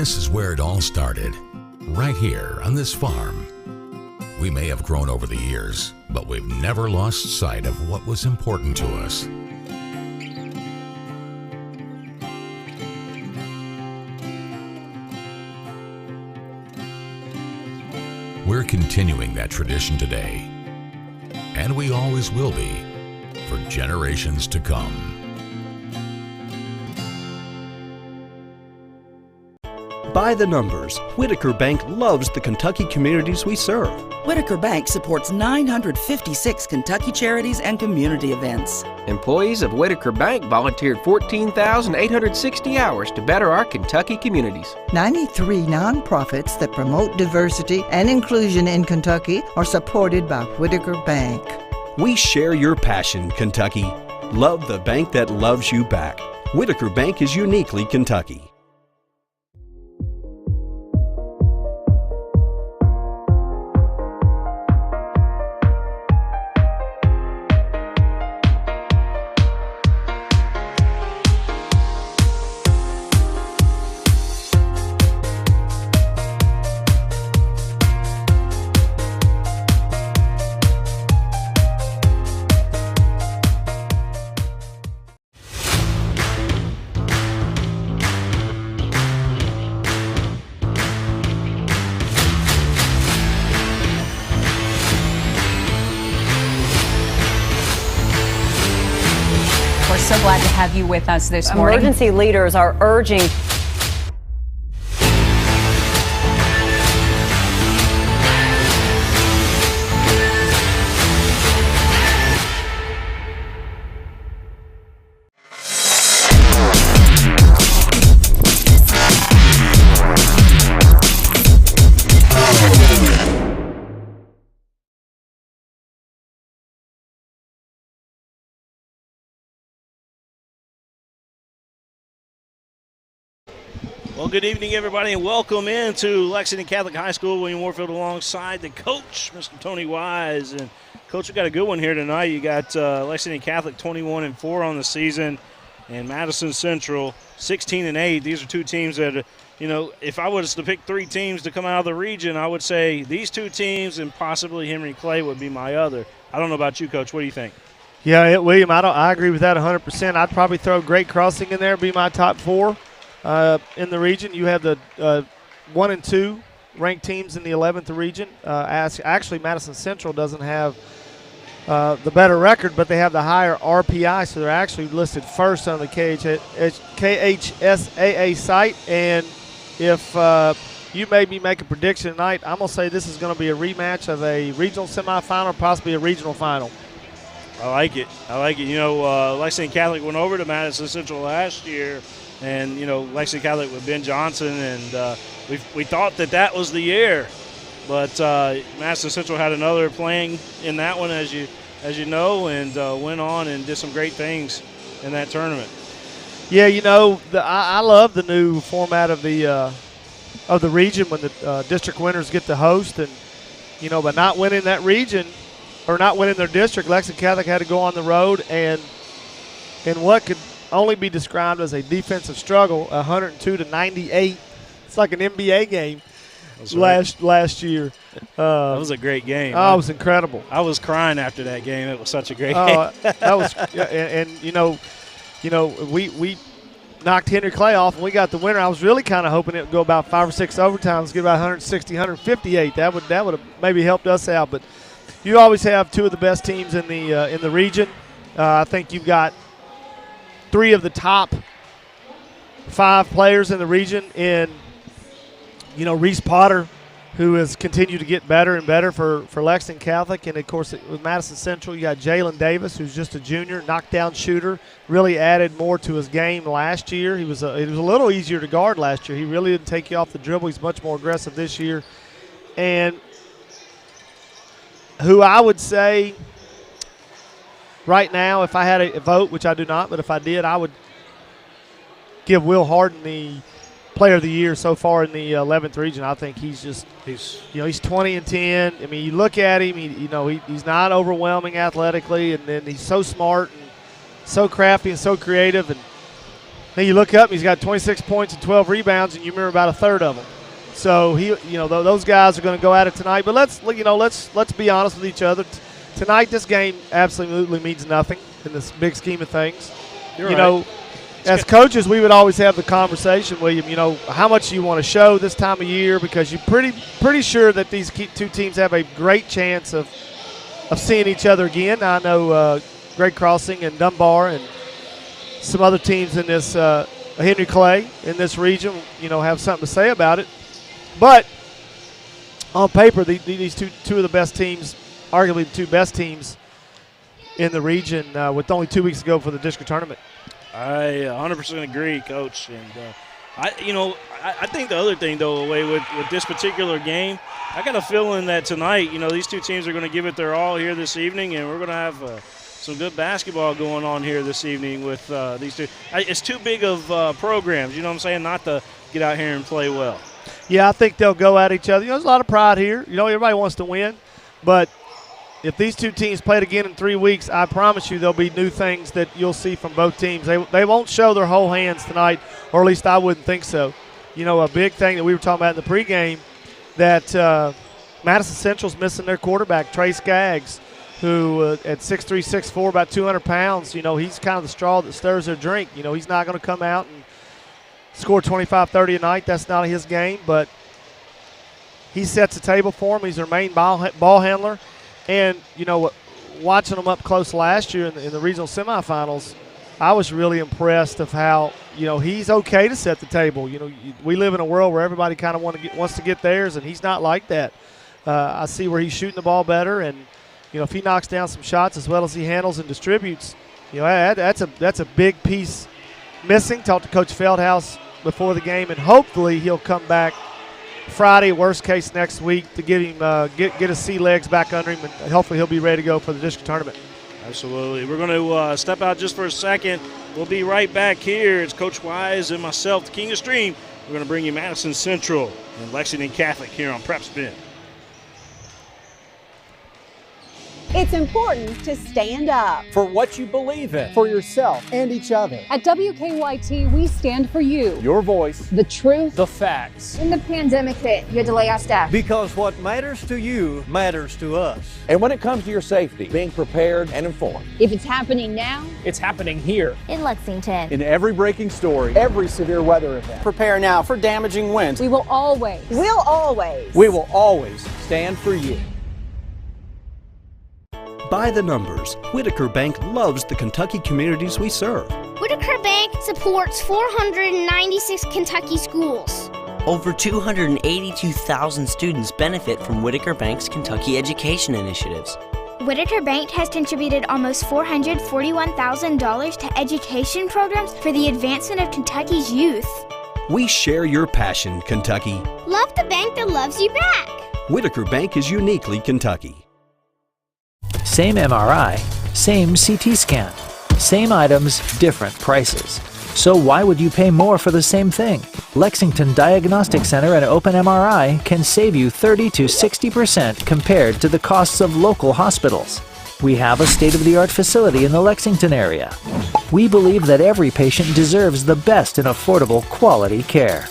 This is where it all started, right here on this farm. We may have grown over the years, but we've never lost sight of what was important to us. We're continuing that tradition today, and we always will be, for generations to come. By the numbers, Whitaker Bank loves the Kentucky communities we serve. Whitaker Bank supports 956 Kentucky charities and community events. Employees of Whitaker Bank volunteered 14,860 hours to better our Kentucky communities. 93 nonprofits that promote diversity and inclusion in Kentucky are supported by Whitaker Bank. We share your passion, Kentucky. Love the bank that loves you back. Whitaker Bank is uniquely Kentucky. So glad to have you with us this morning. Emergency leaders are urging Well, good evening, everybody, and welcome into Lexington Catholic High School. William Warfield alongside the coach, Mr. Tony Wise. And, Coach, we got a good one here tonight. You got Lexington Catholic 21-4 on the season, and Madison Central 16-8. These are two teams that, you know, if I was to pick three teams to come out of the region, I would say these two teams and possibly Henry Clay would be my other. I don't know about you, Coach. What do you think? Yeah, William, I agree with that 100%. I'd probably throw Great Crossing in there, be my top four. In the region, you have the 1 and 2 ranked teams in the 11th region. Actually, Madison Central doesn't have the better record, but they have the higher RPI, so they're actually listed first on the KHSAA site. And if you maybe make a prediction tonight, I'm going to say this is going to be a rematch of a regional semifinal, possibly a regional final. I like it. You know, Lexington Catholic went over to Madison Central last year. And, you know, Lexington Catholic with Ben Johnson, and we thought that was the year. But Madison Central had another playing in that one, as you know, and went on and did some great things in that tournament. Yeah, you know, I love the new format of the region when the district winners get to host. And, you know, by not winning that region or not winning their district, Lexington Catholic had to go on the road and in what could only be described as a defensive struggle, 102-98. It's like an NBA game last year. That was a great game. Oh, it was incredible. I was crying after that game. It was such a great game. That was, and you know, we knocked Henry Clay off and we got the winner. I was really kind of hoping it would go about 5 or 6 overtimes, get about 160, 158. That would have maybe helped us out. But you always have two of the best teams in the region. I think you've got 3 of the top 5 players in the region in, you know, Reese Potter, who has continued to get better and better for Lexington Catholic. And, of course, with Madison Central, you got Jalen Davis, who's just a junior, knockdown shooter, really added more to his game last year. It was a little easier to guard last year. He really didn't take you off the dribble. He's much more aggressive this year. And who I would say – right now, if I had a vote, which I do not, but if I did, I would give Will Harden the player of the year so far in the 11th region. I think he's 20-10. I mean, you look at him, he's not overwhelming athletically, and then he's so smart and so crafty and so creative. And I Then you look up, and he's got 26 points and 12 rebounds, and you remember about a third of them. So those guys are going to go at it tonight. But let's be honest with each other. Tonight, this game absolutely means nothing in this big scheme of things. You're right. As coaches, we would always have the conversation, William, how much you want to show this time of year, because you're pretty sure that these two teams have a great chance of seeing each other again. I know Great Crossing and Dunbar and some other teams in this Henry Clay in this region, have something to say about it. But on paper, these two of the best teams, arguably the two best teams in the region, with only 2 weeks to go for the district tournament. I 100% agree, Coach. And I think the other thing, though, with this particular game, I got a feeling that tonight, these two teams are going to give it their all here this evening, and we're going to have some good basketball going on here this evening with these two. It's too big of programs, you know what I'm saying, not to get out here and play well. Yeah, I think they'll go at each other. There's a lot of pride here. Everybody wants to win, but if these two teams played again in 3 weeks, I promise you there'll be new things that you'll see from both teams. They won't show their whole hands tonight, or at least I wouldn't think so. A big thing that we were talking about in the pregame, that Madison Central's missing their quarterback, Trey Skaggs, who at 6'3", 6'4", about 200 pounds, he's kind of the straw that stirs their drink. He's not going to come out and score 25, 30 a night. That's not his game, but he sets the table for them. He's their main ball handler. And, watching them up close last year in the regional semifinals, I was really impressed of how, he's okay to set the table. We live in a world where everybody kind of wants to get theirs, and he's not like that. I see where he's shooting the ball better, and, if he knocks down some shots as well as he handles and distributes, that's a big piece missing. Talked to Coach Feldhouse before the game, and hopefully he'll come back Friday, worst case next week, to give him get his sea legs back under him, and hopefully he'll be ready to go for the district tournament. Absolutely. We're going to step out just for a second. We'll be right back here. It's Coach Wise and myself, the King of Stream. We're going to bring you Madison Central and Lexington Catholic here on Prep Spin. It's important to stand up for what you believe in, for yourself and each other. At WKYT, we stand for you. Your voice, the truth, the facts. When the pandemic hit, you had to lay off staff. Because what matters to you matters to us. And when it comes to your safety, being prepared and informed. If it's happening now, it's happening here. In Lexington. In every breaking story, every severe weather event. Prepare now for damaging winds. We'll always stand for you. By the numbers, Whitaker Bank loves the Kentucky communities we serve. Whitaker Bank supports 496 Kentucky schools. Over 282,000 students benefit from Whitaker Bank's Kentucky education initiatives. Whitaker Bank has contributed almost $441,000 to education programs for the advancement of Kentucky's youth. We share your passion, Kentucky. Love the bank that loves you back. Whitaker Bank is uniquely Kentucky. Same MRI, same CT scan. Same items, different prices. So why would you pay more for the same thing? Lexington Diagnostic Center and Open MRI can save you 30 to 60% compared to the costs of local hospitals. We have a state-of-the-art facility in the Lexington area. We believe that every patient deserves the best in affordable, quality care.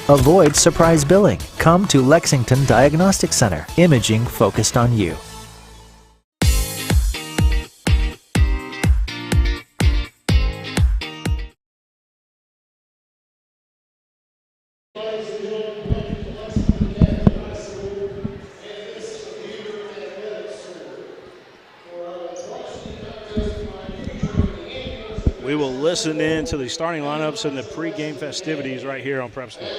Avoid surprise billing. Come to Lexington Diagnostic Center. Imaging focused on you. We will listen in to the starting lineups and the pregame festivities right here on Prep Spin.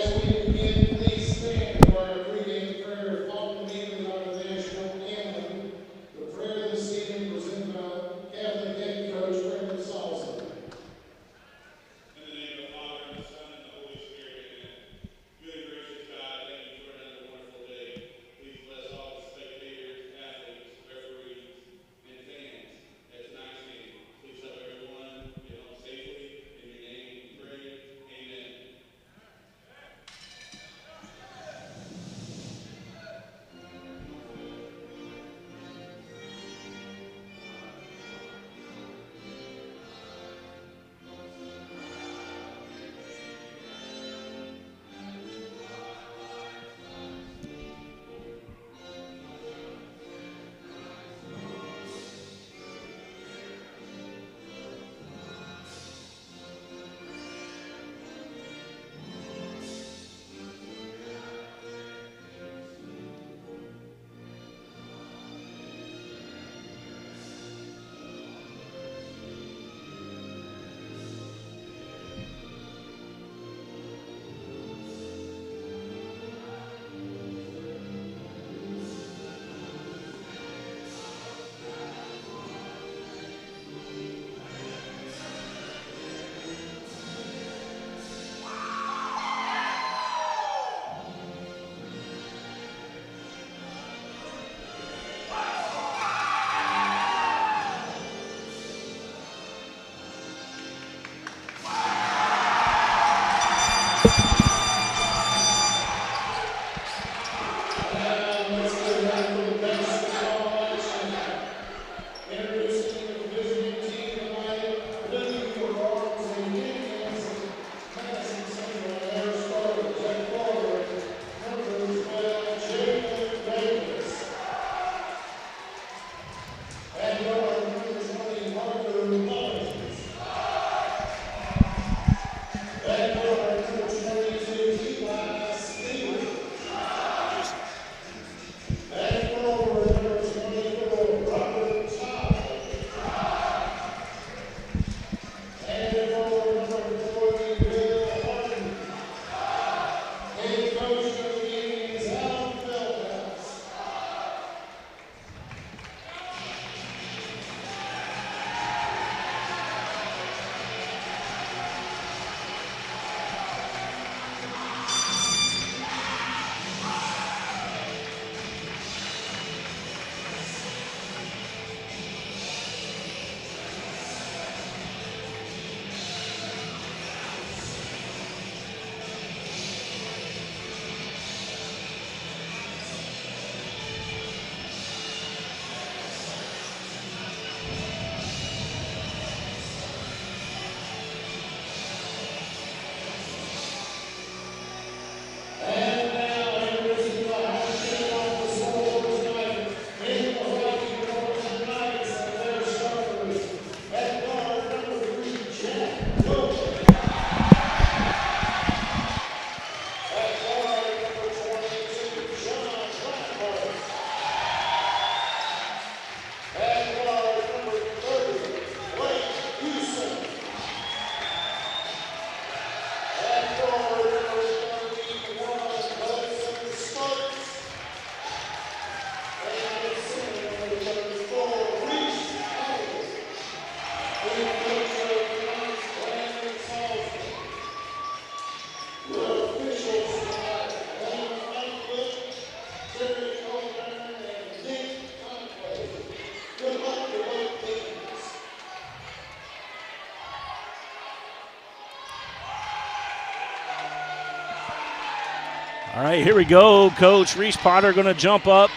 All right, here we go, Coach. Reese Potter going to jump up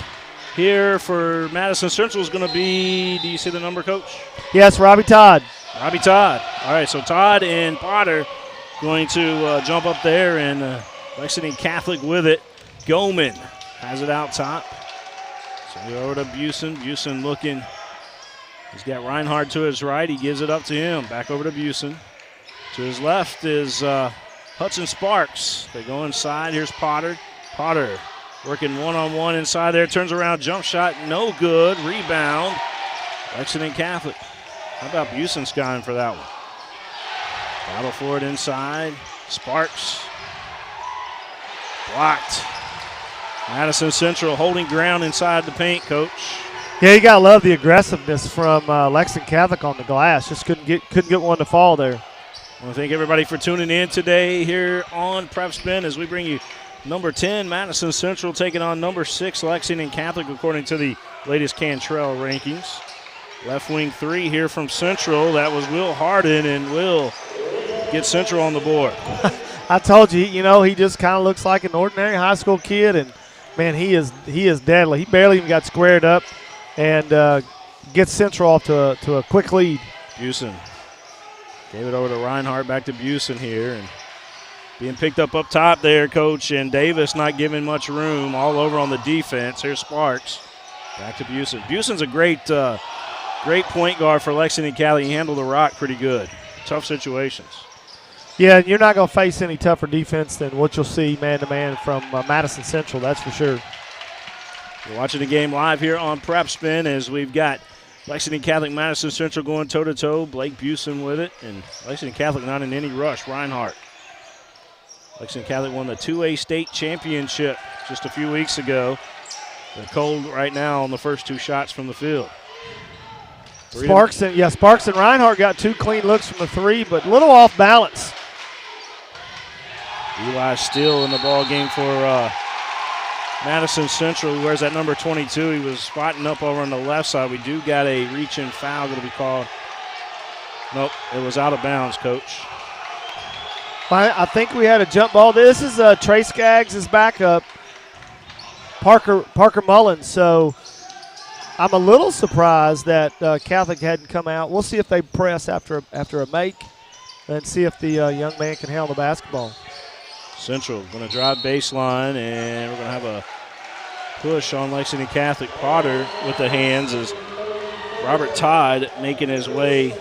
here for Madison Central is going to be, do you see the number, Coach? Yes, Robbie Todd. Robbie Todd. All right, so Todd and Potter going to jump up there, and Lexington Catholic with it. Goman has it out top. So we over to Busen. Busen looking. He's got Reinhardt to his right. He gives it up to him. Back over to Busen. To his left is Hudson Sparks. They go inside. Here's Potter. Potter working one-on-one inside there. Turns around. Jump shot. No good. Rebound. Lexington Catholic. How about Busen skying for that one? Battle for it inside. Sparks. Blocked. Madison Central holding ground inside the paint, Coach. Yeah, you gotta love the aggressiveness from Lexington Catholic on the glass. Just couldn't get one to fall there. I want to thank everybody for tuning in today here on Prep Spin as we bring you number 10, Madison Central, taking on number 6, Lexington Catholic, according to the latest Cantrell rankings. Left wing 3 here from Central. That was Will Harden, and Will gets Central on the board. I told you, he just kind of looks like an ordinary high school kid, and, man, he is deadly. He barely even got squared up and gets Central off to a quick lead. Busen gave it over to Reinhardt, back to Busen here, and being picked up top there, Coach, and Davis not giving much room, all over on the defense. Here's Sparks, back to Busen. Busen's a great point guard for Lexington Catholic. He handled the rock pretty good. Tough situations. Yeah, you're not going to face any tougher defense than what you'll see man-to-man from Madison Central, that's for sure. You're watching the game live here on Prep Spin as we've got Lexington Catholic, Madison Central going toe-to-toe. Blake Busen with it, and Lexington Catholic not in any rush. Reinhardt. Lexington Catholic won the 2A state championship just a few weeks ago. They're cold right now on the first 2 shots from the field. Sparks and Reinhardt got 2 clean looks from the 3, but a little off balance. Eli still in the ball game for Madison Central. He wears that number 22. He was spotting up over on the left side. We do got a reach-in foul going to be called. Nope, it was out of bounds, Coach. I think we had a jump ball. This is Trey Skaggs' backup, Parker Mullins. So I'm a little surprised that Catholic hadn't come out. We'll see if they press after a make and see if the young man can handle the basketball. Central going to drive baseline, and we're going to have a push on Lexington Catholic. Potter with the hands as Robert Todd making his way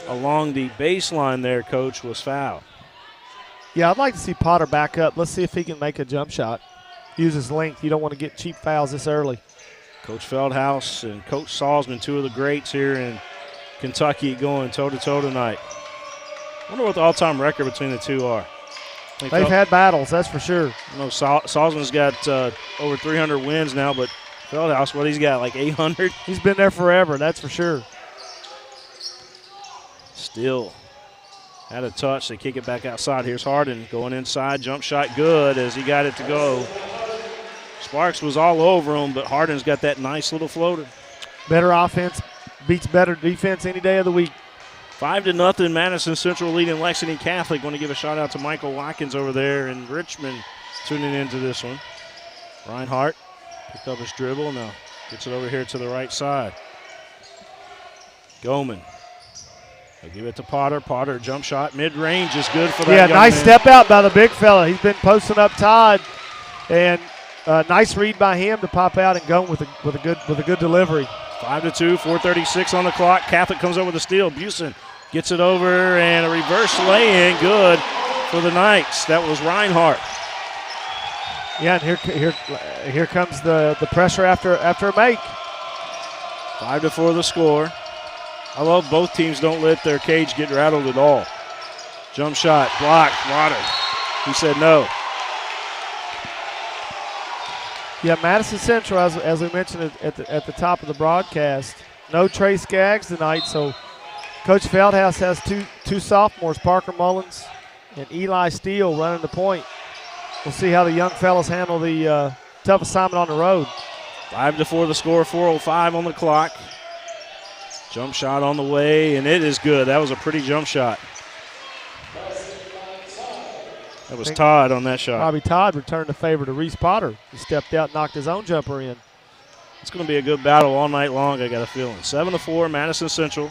along the baseline there, Coach, was fouled. Yeah, I'd like to see Potter back up. Let's see if he can make a jump shot. Use his length. You don't want to get cheap fouls this early. Coach Feldhaus and Coach Salzman, two of the greats here in Kentucky, going toe-to-toe tonight. I wonder what the all-time record between the two are. They've had battles, that's for sure. I know Salzman's got over 300 wins now, but Feldhaus, what he's got, like 800? He's been there forever, that's for sure. Still had a touch. They kick it back outside. Here's Harden going inside. Jump shot good as he got it to go. Sparks was all over him, but Harden's got that nice little floater. Better offense beats better defense any day of the week. 5-0, Madison Central leading Lexington Catholic. Want to give a shout out to Michael Watkins over there in Richmond tuning into this one. Reinhardt picked up his dribble. Now gets it over here to the right side. Goman. They'll give it to Potter. Potter, jump shot, mid-range is good for that young nice man. Step out by the big fella. He's been posting up Todd, and nice read by him to pop out and go with a good delivery. 5-2, 4:36 on the clock. Catholic comes up with a steal. Busen gets it over, and a reverse lay-in, good for the Knights. That was Reinhardt. Yeah, and here comes the pressure after a make. 5-4 the score. I love both teams don't let their cage get rattled at all. Jump shot, blocked, Water. He said no. Yeah, Madison Central, as we mentioned at the top of the broadcast, no Trey Skaggs tonight, so Coach Feldhaus has two sophomores, Parker Mullins and Eli Steele, running the point. We'll see how the young fellas handle the tough assignment on the road. 5-4 the score, 4:05 on the clock. Jump shot on the way, and it is good. That was a pretty jump shot. That was Todd on that shot. Robbie Todd returned the favor to Reese Potter. He stepped out and knocked his own jumper in. It's going to be a good battle all night long, I got a feeling. 7-4, Madison Central.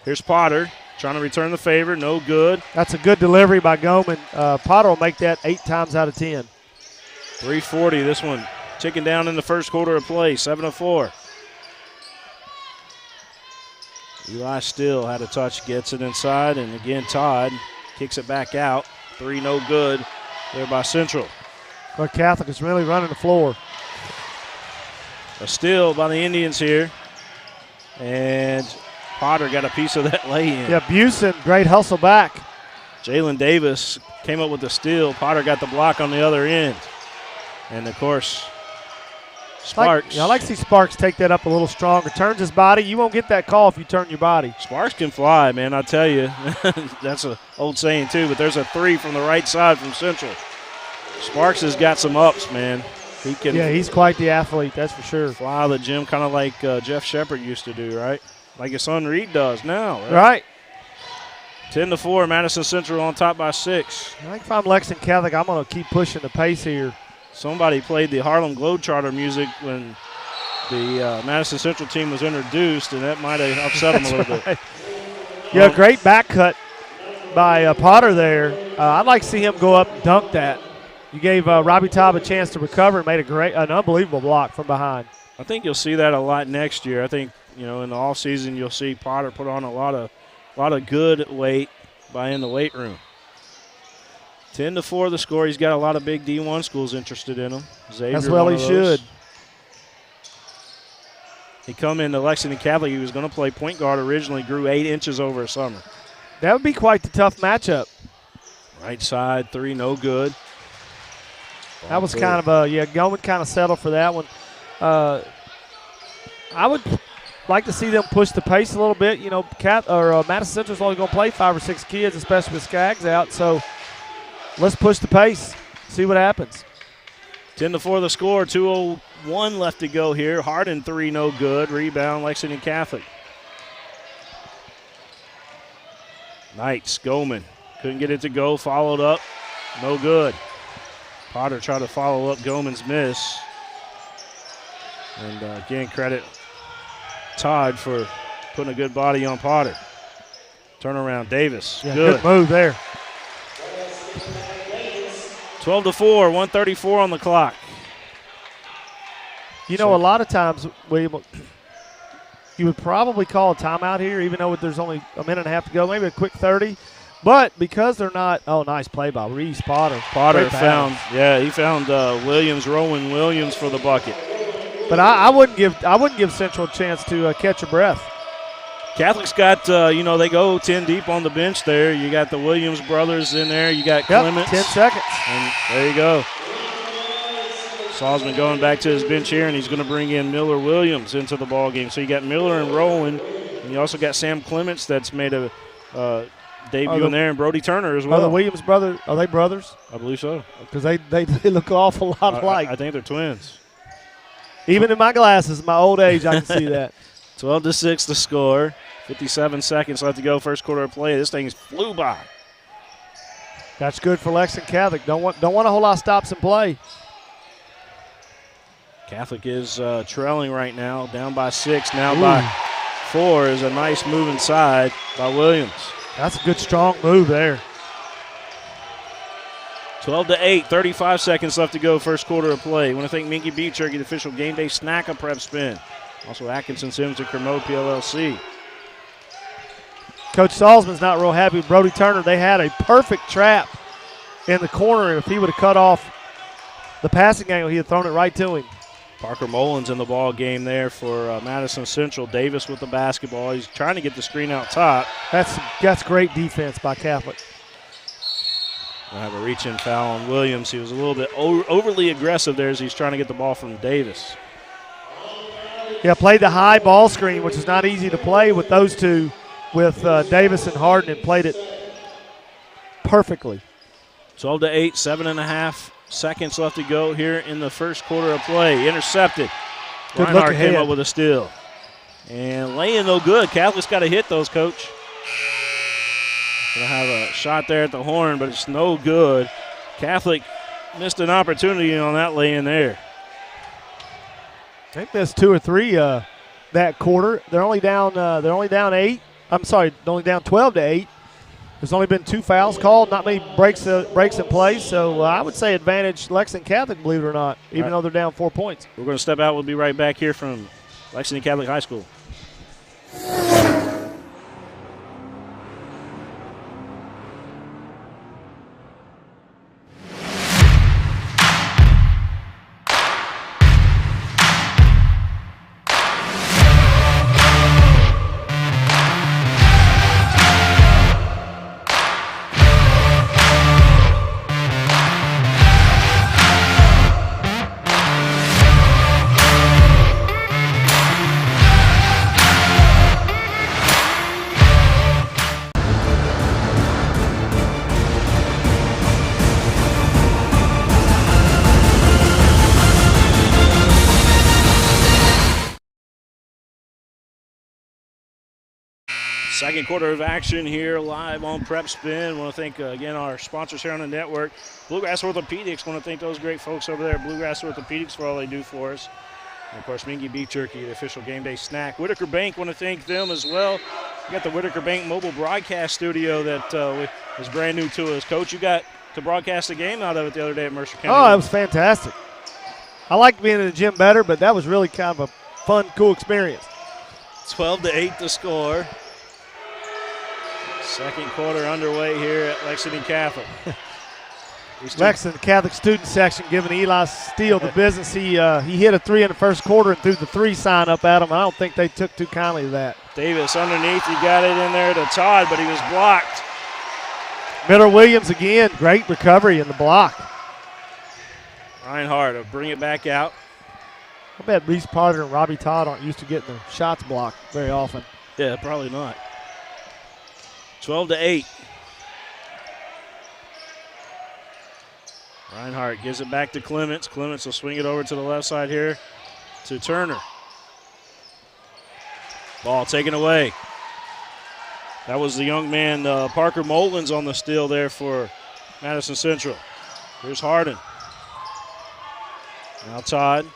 Here's Potter trying to return the favor. No good. That's a good delivery by Goman. Potter will make that 8 times out of 10. 3:40, this one ticking down in the first quarter of play. 7-4. Eli still had a touch, gets it inside, and again Todd kicks it back out. 3 no good there by Central. But Catholic is really running the floor. A steal by the Indians here. And Potter got a piece of that lay-in. Yeah, Busen, great hustle back. Jalen Davis came up with the steal. Potter got the block on the other end. And, of course, Sparks. I like to see Sparks take that up a little stronger. Turns his body. You won't get that call if you turn your body. Sparks can fly, man, I tell you. That's an old saying, too, but there's a 3 from the right side from Central. Sparks has got some ups, man. He can. Yeah, he's quite the athlete, that's for sure. Fly the gym kind of like Jeff Shepard used to do, right? Like his son Reed does now, right? Right. 10-4, Madison Central on top by 6. I think if I'm Lexington Catholic, I'm going to keep pushing the pace here. Somebody played the Harlem Globetrotter music when the Madison Central team was introduced, and that might have upset them a little bit. Yeah, great back cut by Potter there. I'd like to see him go up and dunk that. You gave Robbie Todd a chance to recover and made an unbelievable block from behind. I think you'll see that a lot next year. I think, in the offseason you'll see Potter put on a lot of good weight in the weight room. 10-4 the score. He's got a lot of big D1 schools interested in him. Xavier, as well he should. He come into Lexington Catholic. He was going to play point guard originally, grew 8 inches over a summer. That would be quite the tough matchup. Right side 3, no good. That was kind of Goman kind of settled for that one. I would like to see them push the pace a little bit. Madison Central's only going to play 5 or 6 kids, especially with Skaggs out. So let's push the pace, see what happens. 10-4 the score, 2:01 left to go here. Harden 3, no good. Rebound, Lexington Catholic. Knights, Goman Couldn't get it to go. Followed up. No good. Potter tried to follow up Goman's miss. And again, credit Todd for putting a good body on Potter. Turnaround, Davis. Yeah, good move there. 12-4, 1:34 on the clock. You know, a lot of times, William, you would probably call a timeout here, even though there's only a minute and a half to go, maybe a quick 30. But because they're not, nice play by Reese Potter. Potter found Williams, Rowan Williams for the bucket. But I wouldn't give Central a chance to catch a breath. Catholic's got, they go 10 deep on the bench there. You got the Williams brothers in there. You got Clements. 10 seconds. And there you go. Salzman going back to his bench here, and he's going to bring in Miller Williams into the ball game. So you got Miller and Rowan, and you also got Sam Clements that's made a debut in there, and Brody Turner as well. Are the Williams brothers, are they brothers? I believe so. Because they look an awful lot alike. I think they're twins. Even in my glasses, my old age, I can see that. 12-6 the score. 57 seconds left to go. First quarter of play. This thing flew by. That's good for Lexington Catholic. Don't want a whole lot of stops and play. Catholic is trailing right now, down by 6, now by 4 is a nice move inside by Williams. That's a good, strong move there. 12-8, 35 seconds left to go, first quarter of play. I want to thank Minky Beef Jerky, the official game day snack of Prep Spin. Also Atkinson Sims and Kermode PLLC. Coach Salzman's not real happy with Brody Turner. They had a perfect trap in the corner, and if he would have cut off the passing angle, he had thrown it right to him. Parker Mullins in the ball game there for Madison Central. Davis with the basketball. He's trying to get the screen out top. That's great defense by Catholic. We'll have a reach-in foul on Williams. He was a little bit overly aggressive there as he's trying to get the ball from Davis. Yeah, played the high ball screen, which is not easy to play with those two, with Davis and Harden, and played it perfectly. 12-8, 7.5 seconds left to go here in the first quarter of play. Intercepted. Good look Reinhardt ahead. came up with a steal. And laying no good. Catholic's got to hit those, Coach. Going to have a shot there at the horn, but it's no good. Catholic missed an opportunity on that lay-in there. I think that's 2 or 3 that quarter. They're only down 8. I'm sorry, only down 12-8. There's only been 2 fouls called, not many breaks in play, so I would say advantage Lexington Catholic, believe it or not, even though they're down 4 points. We're going to step out. We'll be right back here from Lexington Catholic High School. Second quarter of action here live on Prep Spin. Want to thank, again, our sponsors here on the network. Bluegrass Orthopedics. Want to thank those great folks over there at Bluegrass Orthopedics for all they do for us. And, of course, Minky Beef Jerky, the official game day snack. Whitaker Bank, want to thank them as well. We got the Whitaker Bank mobile broadcast studio that was brand new to us. Coach, you got to broadcast the game out of it the other day at Mercer County. Oh, it was fantastic. I liked being in the gym better, but that was really kind of a fun, cool experience. 12-8 to score. Second quarter underway here at Lexington Catholic. Lexington Catholic student section giving Eli Steele the business. He hit a 3 in the first quarter and threw the 3 sign up at him. I don't think they took too kindly to that. Davis underneath. He got it in there to Todd, but he was blocked. Miller Williams again. Great recovery in the block. Reinhardt will bring it back out. I bet Reese Potter and Robbie Todd aren't used to getting their shots blocked very often. Yeah, probably not. 12-8. Reinhardt gives it back to Clements. Clements will swing it over to the left side here to Turner. Ball taken away. That was the young man, Parker Molins, on the steal there for Madison Central. Here's Harden. Now Todd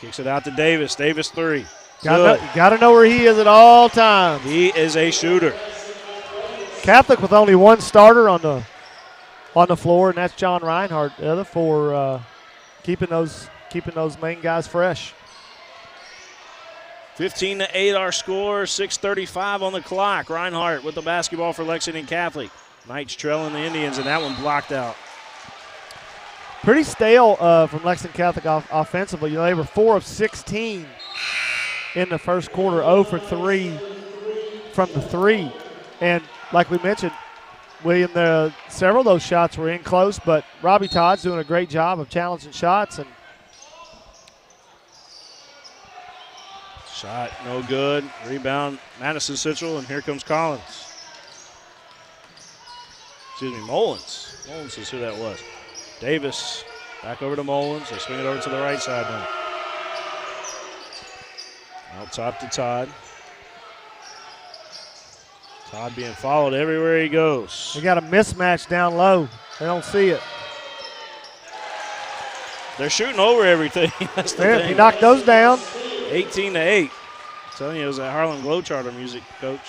kicks it out to Davis. Davis 3. Got to know where he is at all times. He is a shooter. Catholic with only one starter on the floor, and that's John Reinhardt. The other four keeping those main guys fresh. 15-8 our score, 6:35 on the clock. Reinhardt with the basketball for Lexington Catholic. Knights trailing the Indians, and that one blocked out. Pretty stale from Lexington Catholic offensively. They were 4 of 16 in the first quarter, 0 for 3 from the 3. And like we mentioned, William, several of those shots were in close, but Robbie Todd's doing a great job of challenging shots. And shot no good. Rebound Madison Central, and here comes Collins. Excuse me, Mullins. Mullins is who that was. Davis back over to Mullins. They swing it over to the right side now. Out top to Todd. Todd being followed everywhere he goes. They got a mismatch down low. They don't see it. They're shooting over everything. That's the thing. He knocked those down. 18-8. I'm telling you, it was that Harlem Globetrotter music, Coach.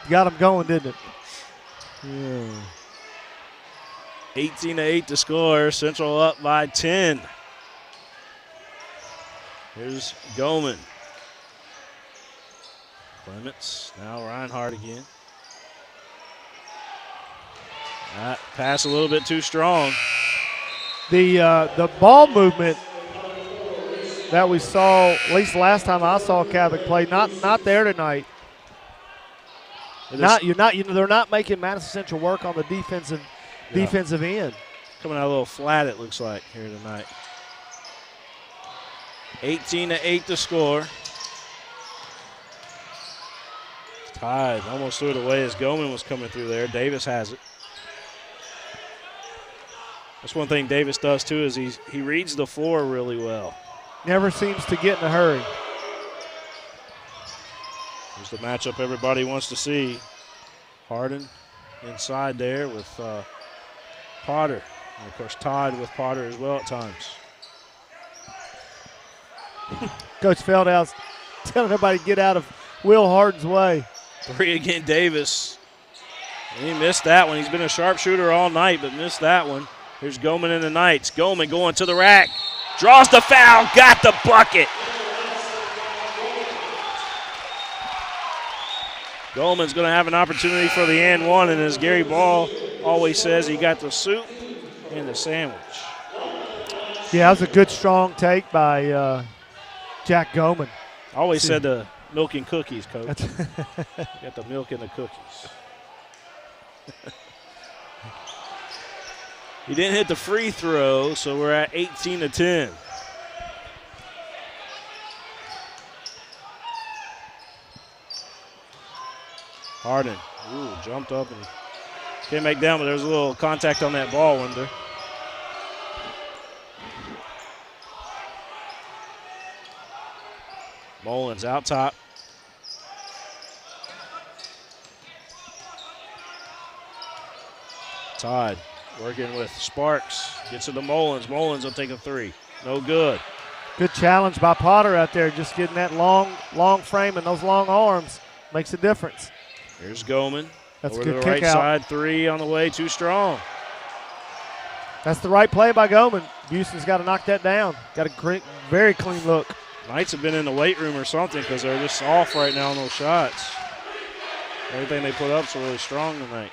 Got them going, didn't it? Yeah. 18-8 to score. Central up by 10. Here's Goman. Clements, now Reinhardt again. That pass a little bit too strong. The ball movement that we saw, at least last time I saw Catholic play, not there tonight. They're not making Madison Central work on the defensive end. Coming out a little flat, it looks like, here tonight. 18-8 to score. Tied, almost threw it away as Goman was coming through there. Davis has it. That's one thing Davis does too, is he reads the floor really well. Never seems to get in a hurry. Here's the matchup everybody wants to see. Harden inside there with Potter. And of course, Todd with Potter as well at times. Coach Feldhouse telling everybody to get out of Will Harden's way. 3 again, Davis. And he missed that one. He's been a sharpshooter all night, but missed that one. Here's Goman in the Knights. Goman going to the rack. Draws the foul. Got the bucket. Goldman's going to have an opportunity for the and one, and as Gary Ball always says, he got the soup and the sandwich. Yeah, that was a good, strong take by Jack Goman. I always said the milk and cookies, Coach. Got the milk and the cookies. He didn't hit the free throw, so we're at 18-10. Harden, jumped up and can't make down, but there's a little contact on that ball, wasn't there? Mullins out top. Todd working with Sparks. Gets it to Mullins. Mullins will take a 3. No good. Good challenge by Potter out there. Just getting that long frame and those long arms makes a difference. Here's Goman. That's over a good to the kick right out. side. 3 on the way. Too strong. That's the right play by Goman. Houston's got to knock that down. Got a very clean look. Knights have been in the weight room or something because they're just off right now on those shots. Everything they put up is really strong tonight.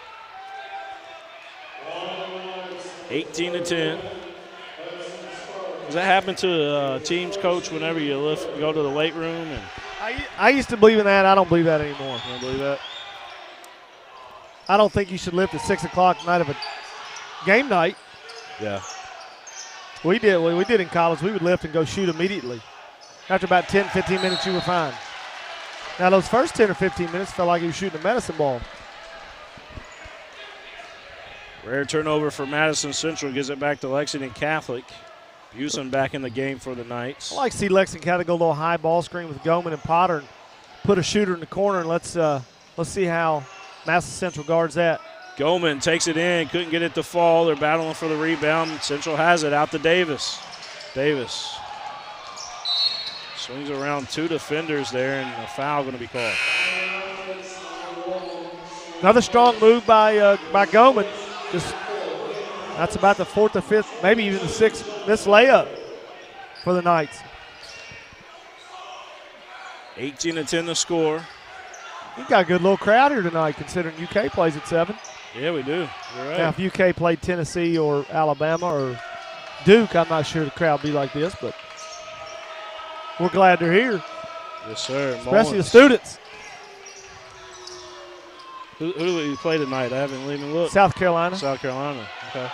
18-10. Does that happen to a team's coach whenever you go to the weight room? And I used to believe in that. I don't believe that anymore. You don't believe that? I don't think you should lift at 6 o'clock night of a game night. Yeah. We did in college. We would lift and go shoot immediately. After about 10, 15 minutes, you were fine. Now, those first 10 or 15 minutes felt like you were shooting a medicine ball. Rare turnover for Madison Central. Gives it back to Lexington Catholic. Busen back in the game for the Knights. I like to see Lexington Catholic go a little high ball screen with Goman and Potter and put a shooter in the corner, and let's see how Madison Central guards that. Goldman takes it in, couldn't get it to fall. They're battling for the rebound. Central has it out to Davis. Davis swings around 2 defenders there, and a foul going to be called. Another strong move by Goldman. That's about the 4th or 5th, maybe even the 6th missed layup for the Knights. 18-10 to score. You got a good little crowd here tonight, considering UK plays at 7. Yeah, we do. You're right. Now, if UK played Tennessee or Alabama or Duke, I'm not sure the crowd would be like this, but we're glad they're here. Yes, sir. Especially the students. Who do we play tonight? I haven't even looked. South Carolina. South Carolina. Okay.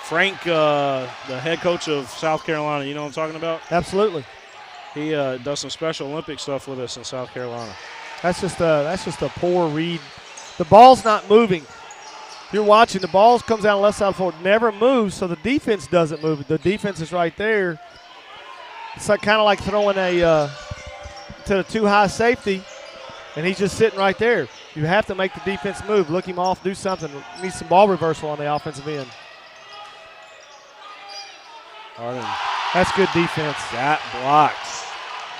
Frank, the head coach of South Carolina, you know what I'm talking about? Absolutely. He does some Special Olympic stuff with us in South Carolina. That's just a poor read. The ball's not moving. If you're watching, the ball comes down the left side of the floor. It never moves, so the defense doesn't move. The defense is right there. It's like kind of like throwing to the too high safety, and he's just sitting right there. You have to make the defense move, look him off, do something. Need some ball reversal on the offensive end. Harden. That's good defense. Got blocked.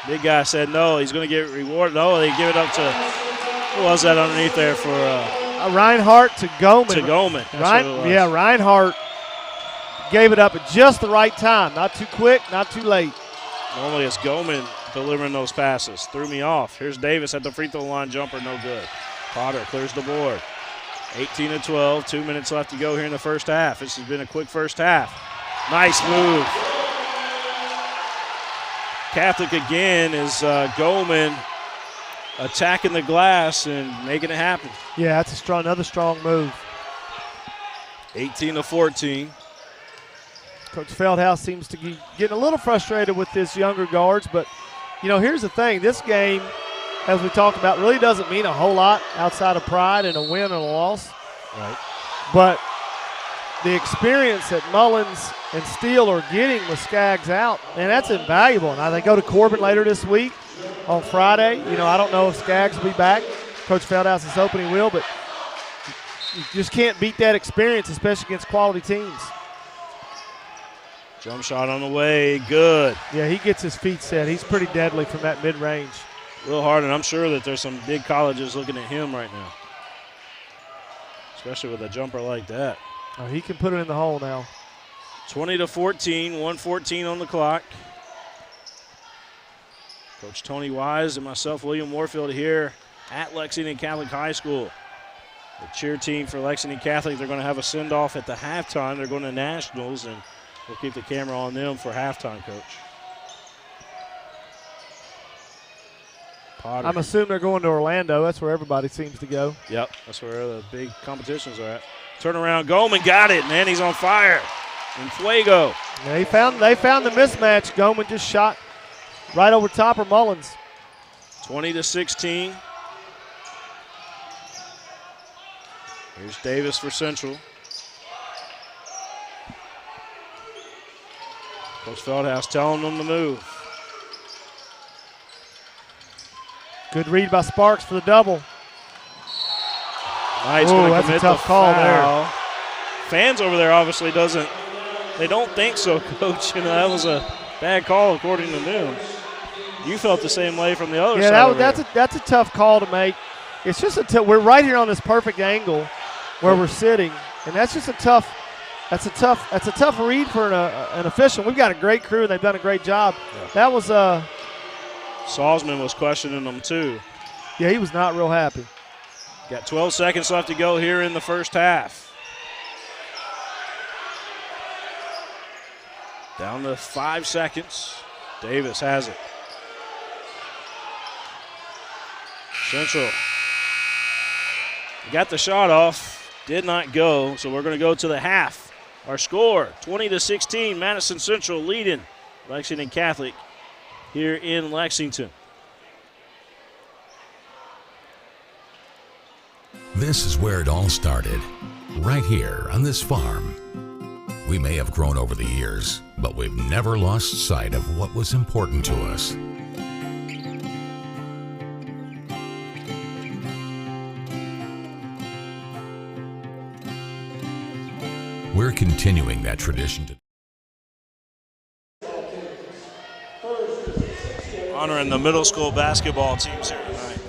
Big guy said no. He's going to get rewarded. No, they give it up to, who was that underneath there for? Reinhardt to Goldman. To Goldman. Reinhardt gave it up at just the right time. Not too quick, not too late. Normally it's Goldman delivering those passes. Threw me off. Here's Davis at the free throw line. Jumper, no good. Potter clears the board. 18-12. 2 minutes left to go here in the first half. This has been a quick first half. Nice move. Catholic again is Goldman attacking the glass and making it happen. Yeah, that's another strong move. 18-14. Coach Feldhouse seems to be getting a little frustrated with his younger guards, but, here's the thing. This game, as we talked about, really doesn't mean a whole lot outside of pride and a win and a loss. Right. But the experience that Mullins and Steele are getting with Skaggs out, man, that's invaluable. Now, they go to Corbin later this week on Friday. I don't know if Skaggs will be back. Coach Feldhouse is hoping he will, but you just can't beat that experience, especially against quality teams. Jump shot on the way, good. Yeah, he gets his feet set. He's pretty deadly from that mid-range. Real hard, and I'm sure that there's some big colleges looking at him right now, especially with a jumper like that. Oh, he can put it in the hole now. 20-14, 1:14 on the clock. Coach Tony Wise and myself, William Warfield, here at Lexington Catholic High School. The cheer team for Lexington Catholic, they're going to have a send-off at the halftime. They're going to nationals, and we'll keep the camera on them for halftime, Coach. Potter. I'm assuming they're going to Orlando. That's where everybody seems to go. Yep, that's where the big competitions are at. Turnaround, Goldman got it, man. He's on fire. And Fuego. Yeah, they found the mismatch. Goldman just shot right over top of Mullins. 20-16. Here's Davis for Central. Coach Feldhouse telling them to move. Good read by Sparks for the double. Knight's going to commit the foul there. Fans over there obviously they don't think so, Coach. That was a bad call according to them. You felt the same way from the other side. Yeah, that's a tough call to make. It's just we're right here on this perfect angle where we're sitting, and that's just a tough read for an official. We've got a great crew, and they've done a great job. Yeah. That was Salzman was questioning them too. Yeah, he was not real happy. Got 12 seconds left to go here in the first half. Down to 5 seconds. Davis has it. Central got the shot off, did not go, so we're going to go to the half. Our score, 20-16, Madison Central leading Lexington Catholic here in Lexington. This is where it all started, right here on this farm. We may have grown over the years, but we've never lost sight of what was important to us. We're continuing that tradition today. Honoring the middle school basketball teams here tonight.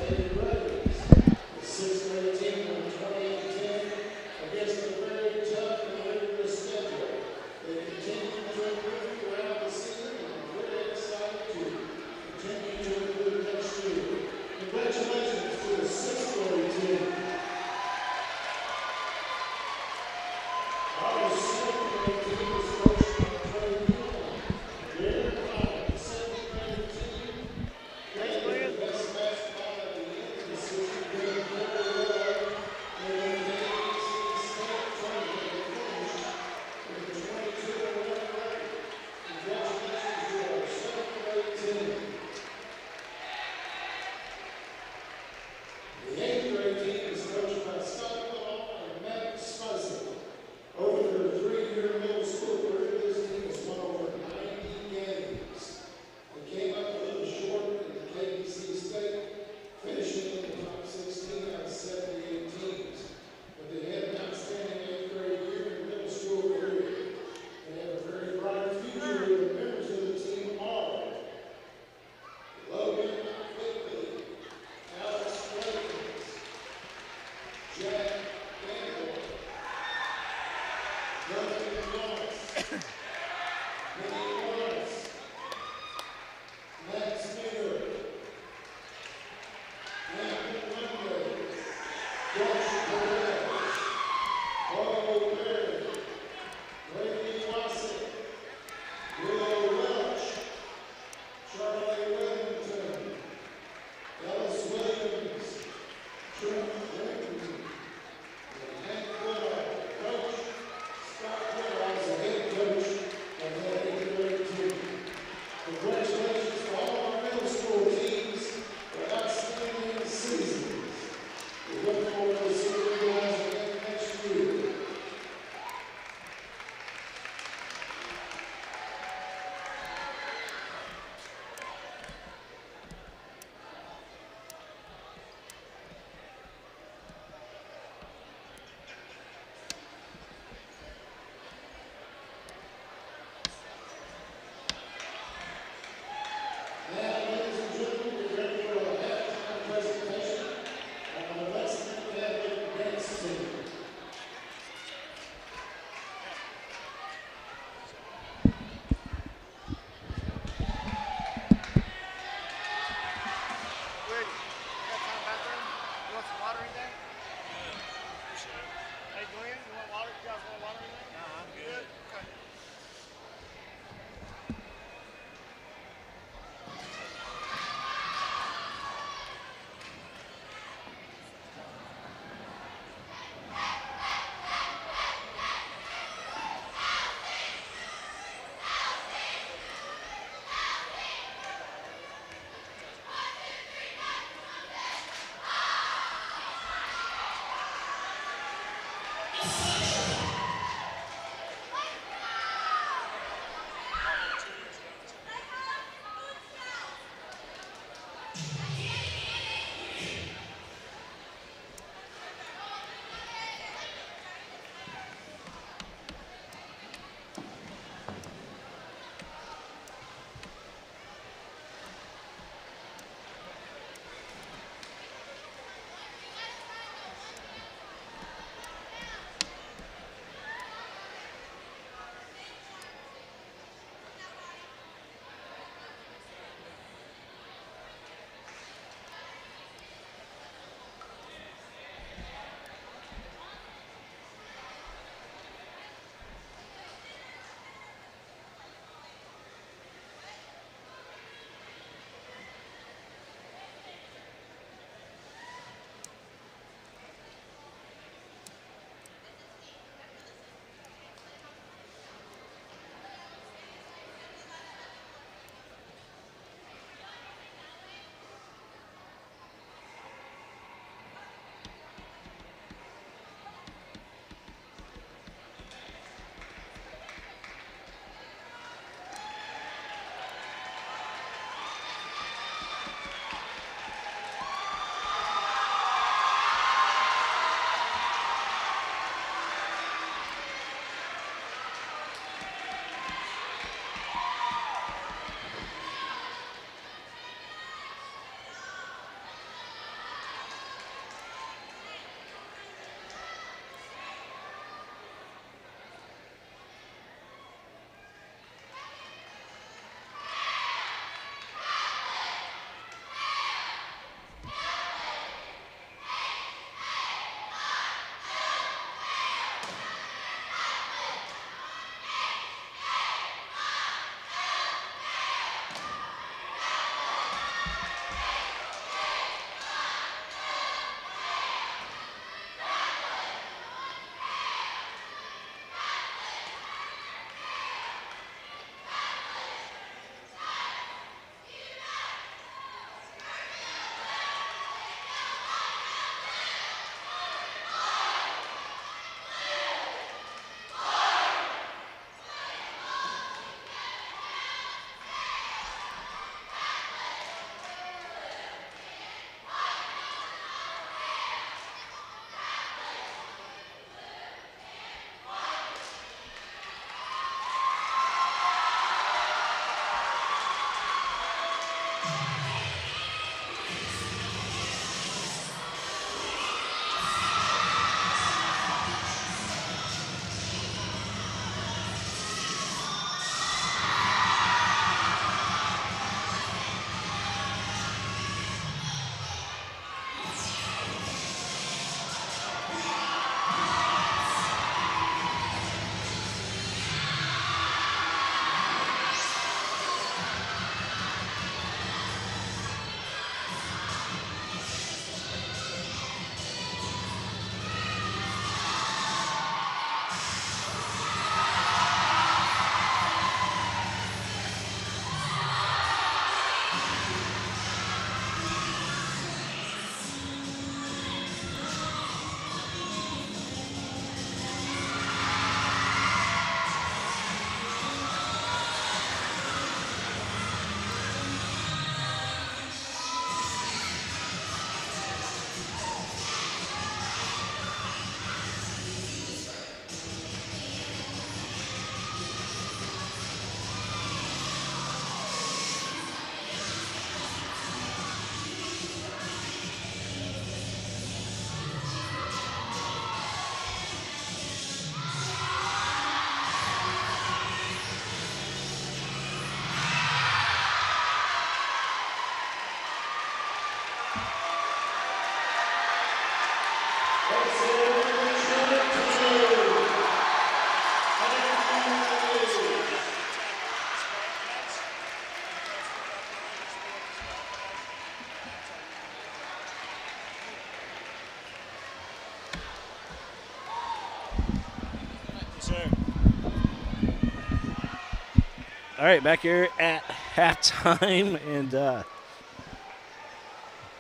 All right, back here at halftime, and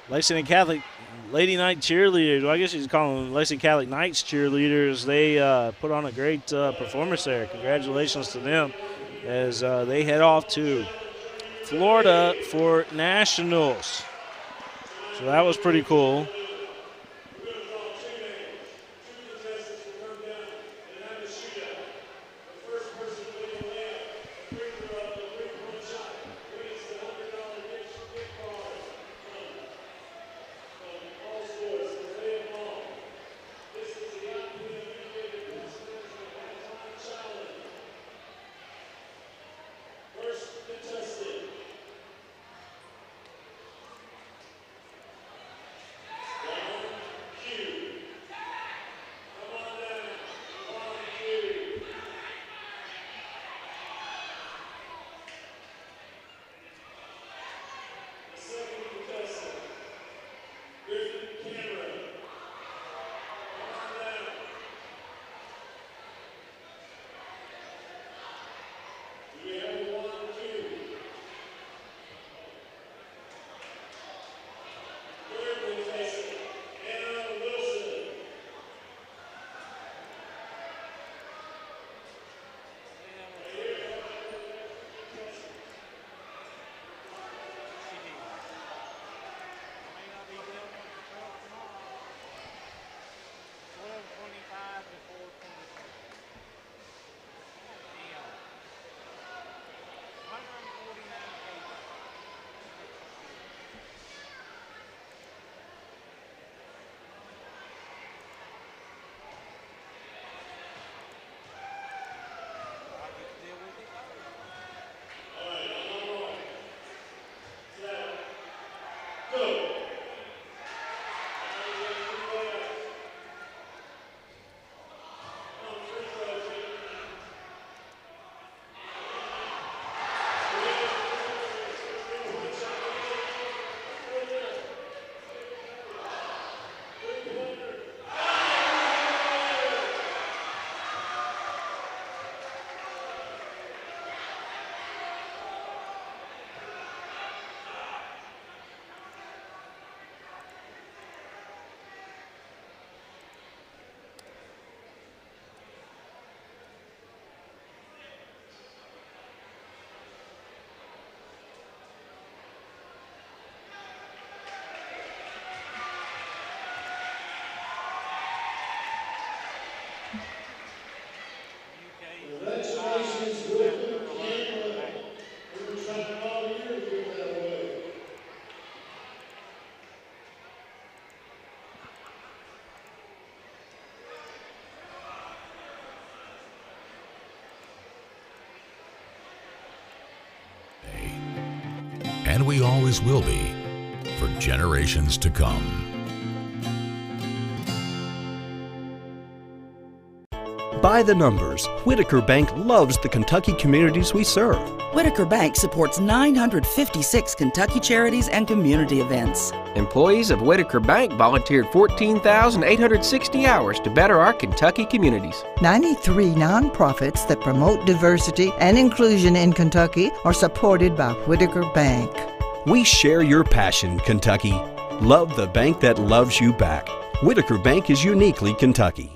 Lexington Catholic Lady Knight cheerleaders, well, I guess you could call them Lexington Catholic Knights cheerleaders. They put on a great performance there. Congratulations to them as they head off to Florida for nationals. So that was pretty cool. And we always will be for generations to come. By the numbers, Whitaker Bank loves the Kentucky communities we serve. Whitaker Bank supports 956 Kentucky charities and community events. Employees of Whitaker Bank volunteered 14,860 hours to better our Kentucky communities. 93 nonprofits that promote diversity and inclusion in Kentucky are supported by Whitaker Bank. We share your passion, Kentucky. Love the bank that loves you back. Whitaker Bank is uniquely Kentucky.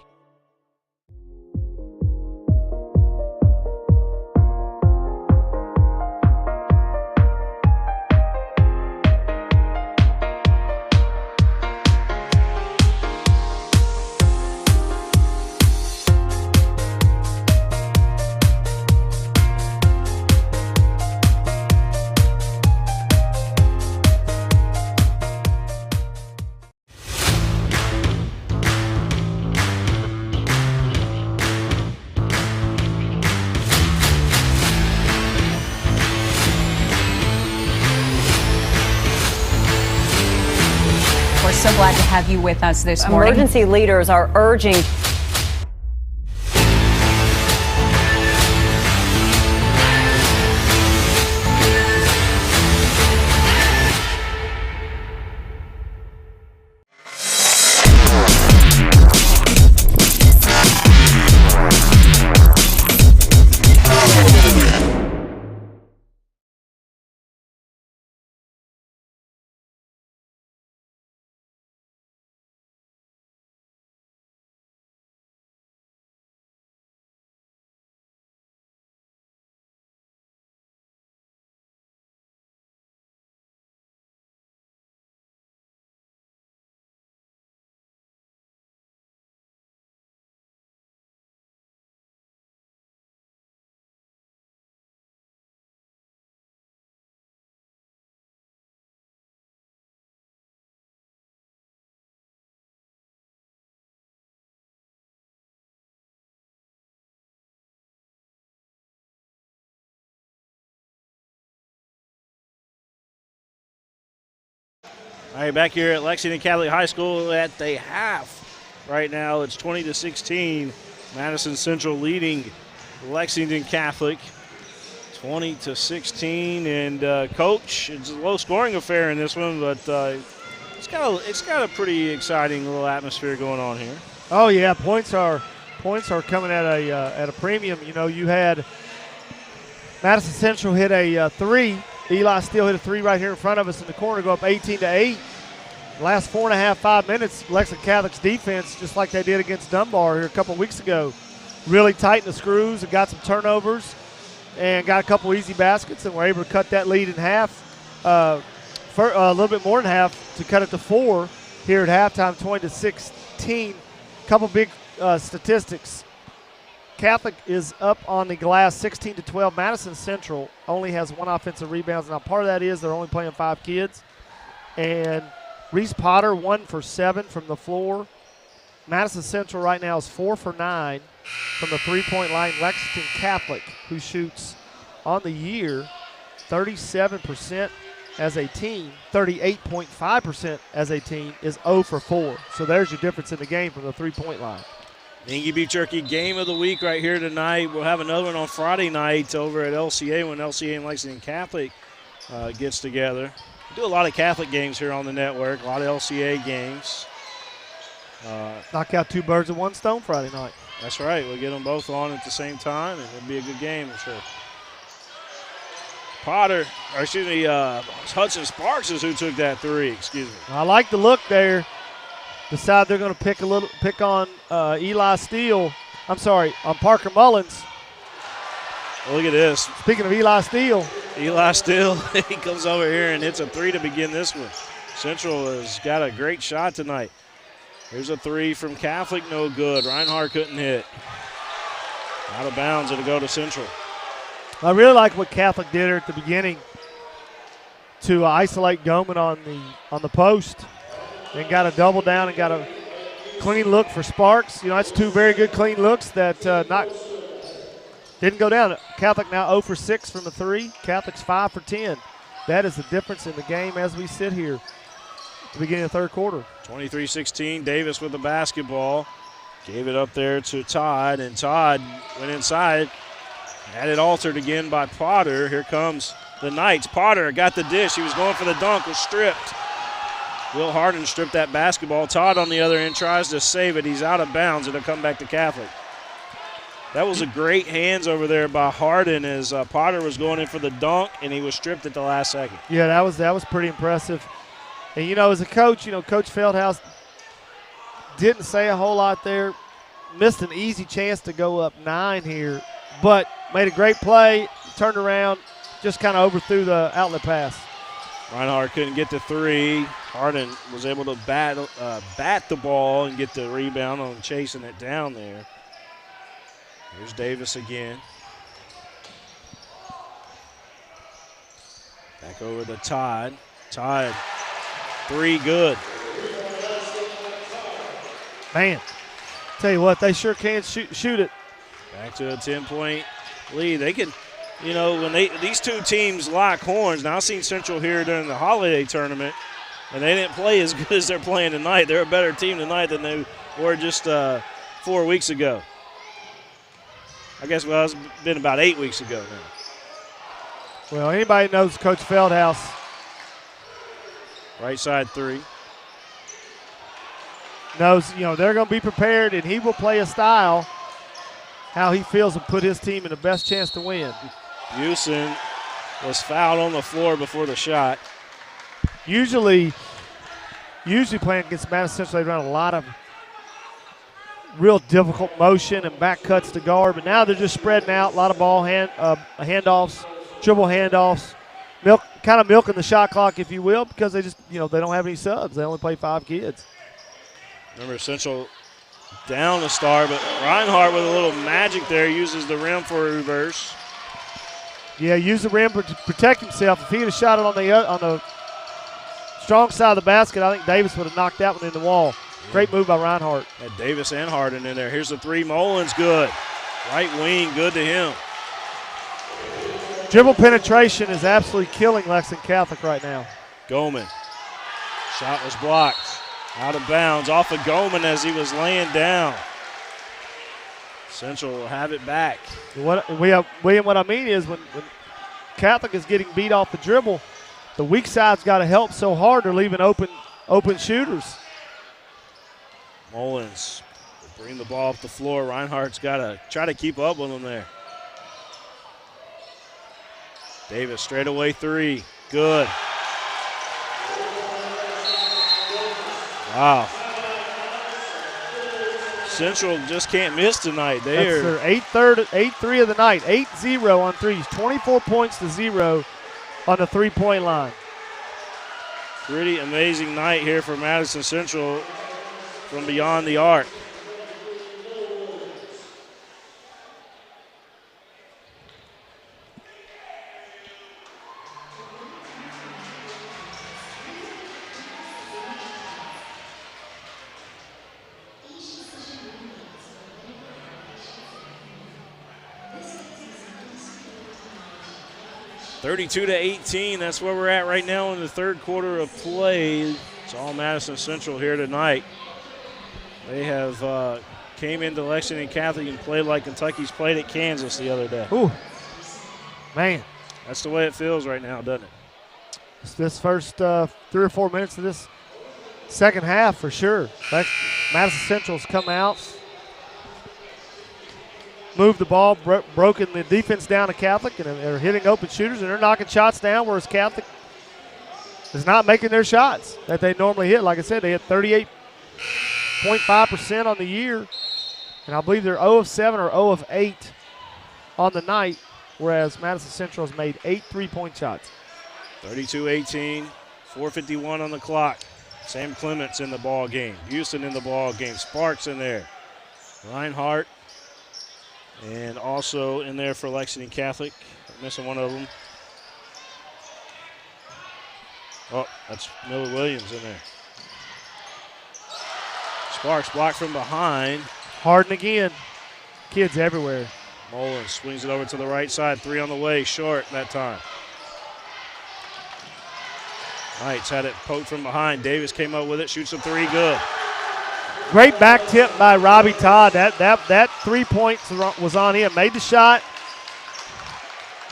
glad to have you with us this morning. Emergency leaders are urging. All right, back here at Lexington Catholic High School at the half. Right now it's 20-16. Madison Central leading Lexington Catholic 20-16. And Coach, it's a low-scoring affair in this one, but it's got a pretty exciting little atmosphere going on here. Oh yeah, points are coming at a premium. You know, you had Madison Central hit a 3. Eli Steele hit a 3 right here in front of us in the corner, go up 18-8. Last 4.5, 5 minutes, Lexington Catholic's defense, just like they did against Dunbar here a couple weeks ago, really tightened the screws and got some turnovers and got a couple easy baskets and were able to cut that lead in half, for a little bit more than half to cut it to 4 here at halftime, 20-16. Couple big statistics. Catholic is up on the glass 16-12. Madison Central only has 1 offensive rebound. Now, part of that is they're only playing 5 kids. And Reese Potter 1 for 7 from the floor. Madison Central right now is 4 for 9 from the three-point line. Lexington Catholic, who shoots on the year 37% as a team, 38.5% as a team, is 0 for 4. So there's your difference in the game from the three-point line. Dingy Beach Turkey game of the week right here tonight. We'll have another one on Friday night over at LCA when LCA and Lexington Catholic gets together. We do a lot of Catholic games here on the network, a lot of LCA games. Knock out 2 birds with 1 stone Friday night. That's right. We'll get them both on at the same time, and it'll be a good game, I'm sure. Hudson Sparks is who took that 3, excuse me. I like the look there. Decide they're going to pick on Eli Steele. I'm sorry, on Parker Mullins. Well, look at this. Speaking of Eli Steele. Eli Steele, he comes over here and hits a 3 to begin this one. Central has got a great shot tonight. Here's a 3 from Catholic, no good. Reinhardt couldn't hit. Out of bounds, it'll go to Central. I really like what Catholic did here at the beginning to isolate Goman on the post. And got a double down and got a clean look for Sparks. You know, that's 2 very good clean looks that didn't go down. Catholic now 0 for 6 from the 3. Catholic's 5 for 10. That is the difference in the game as we sit here at the beginning of the third quarter. 23-16, Davis with the basketball. Gave it up there to Todd, and Todd went inside. Had it altered again by Potter. Here comes the Knights. Potter got the dish. He was going for the dunk, was stripped. Will Harden stripped that basketball. Todd on the other end tries to save it. He's out of bounds. It'll come back to Catholic. That was a great hands over there by Harden as Potter was going in for the dunk, and he was stripped at the last second. Yeah, that was pretty impressive. And, you know, as a coach, Coach Feldhouse didn't say a whole lot there. Missed an easy chance to go up 9 here, but made a great play, turned around, just kind of overthrew the outlet pass. Reinhardt couldn't get the 3. Harden was able to bat the ball and get the rebound on chasing it down there. Here's Davis again. Back over to Todd. Todd, 3 good. Man, tell you what, they sure can shoot it. Back to a 10-point lead. They can, when these 2 teams lock horns. Now, I've seen Central here during the holiday tournament. And they didn't play as good as they're playing tonight. They're a better team tonight than they were just 4 weeks ago. I guess, well, it's been about 8 weeks ago now. Well, anybody knows Coach Feldhouse. Right side three. Knows, they're going to be prepared, and he will play a style how he feels and put his team in the best chance to win. Houston was fouled on the floor before the shot. Usually playing against Madison Central, they run a lot of real difficult motion and back cuts to guard, but now they're just spreading out, a lot of ball handoffs, dribble handoffs, kind of milking the shot clock, if you will, because they just, they don't have any subs. They only play 5 kids. Remember, Central down the star, but Reinhardt with a little magic there uses the rim for a reverse. Yeah, use the rim to protect himself. If he had shot it on the strong side of the basket, I think Davis would have knocked that one in the wall. Great move by Reinhardt. Had Davis and Harden in there. Here's the three. Mullins good. Right wing, good to him. Dribble penetration is absolutely killing Lexington Catholic right now. Goman. Shot was blocked. Out of bounds. Off of Goman as he was laying down. Central will have it back. What I mean is when Catholic is getting beat off the dribble, the weak side's got to help so hard. They're leaving open shooters. Mullins bring the ball up the floor. Reinhardt's got to try to keep up with him there. Davis straightaway three. Good. Wow. Central just can't miss tonight. That's their 8-3 of the night. 8-0 on threes. 24 points to 0 on the three-point line. Pretty amazing night here for Madison Central from beyond the arc. (32-18). That's where we're at right now in the third quarter of play. It's all Madison Central here tonight. They have came into Lexington Catholic and played like Kentucky's played at Kansas the other day. Ooh, man. That's the way it feels right now, doesn't it? It's this first 3 or 4 minutes of this second half for sure. Madison Central's come out, moved the ball, broken the defense down to Catholic, and they're hitting open shooters, and they're knocking shots down, whereas Catholic is not making their shots that they normally hit. Like I said, they hit 38.5% on the year, and I believe they're 0 of 7 or 0 of 8 on the night, whereas Madison Central has made 8 3-point shots. 32-18, 4:51 on the clock. Sam Clements in the ball game. Houston in the ball game. Sparks in there. Reinhardt. And also in there for Lexington Catholic. I'm missing one of them. Oh, that's Miller Williams in there. Sparks blocked from behind. Harden again. Kids everywhere. Mullins swings it over to the right side. 3 on the way. Short that time. Knights had it poked from behind. Davis came up with it. Shoots a 3. Good. Great back tip by Robbie Todd. That 3 points was on him. Made the shot.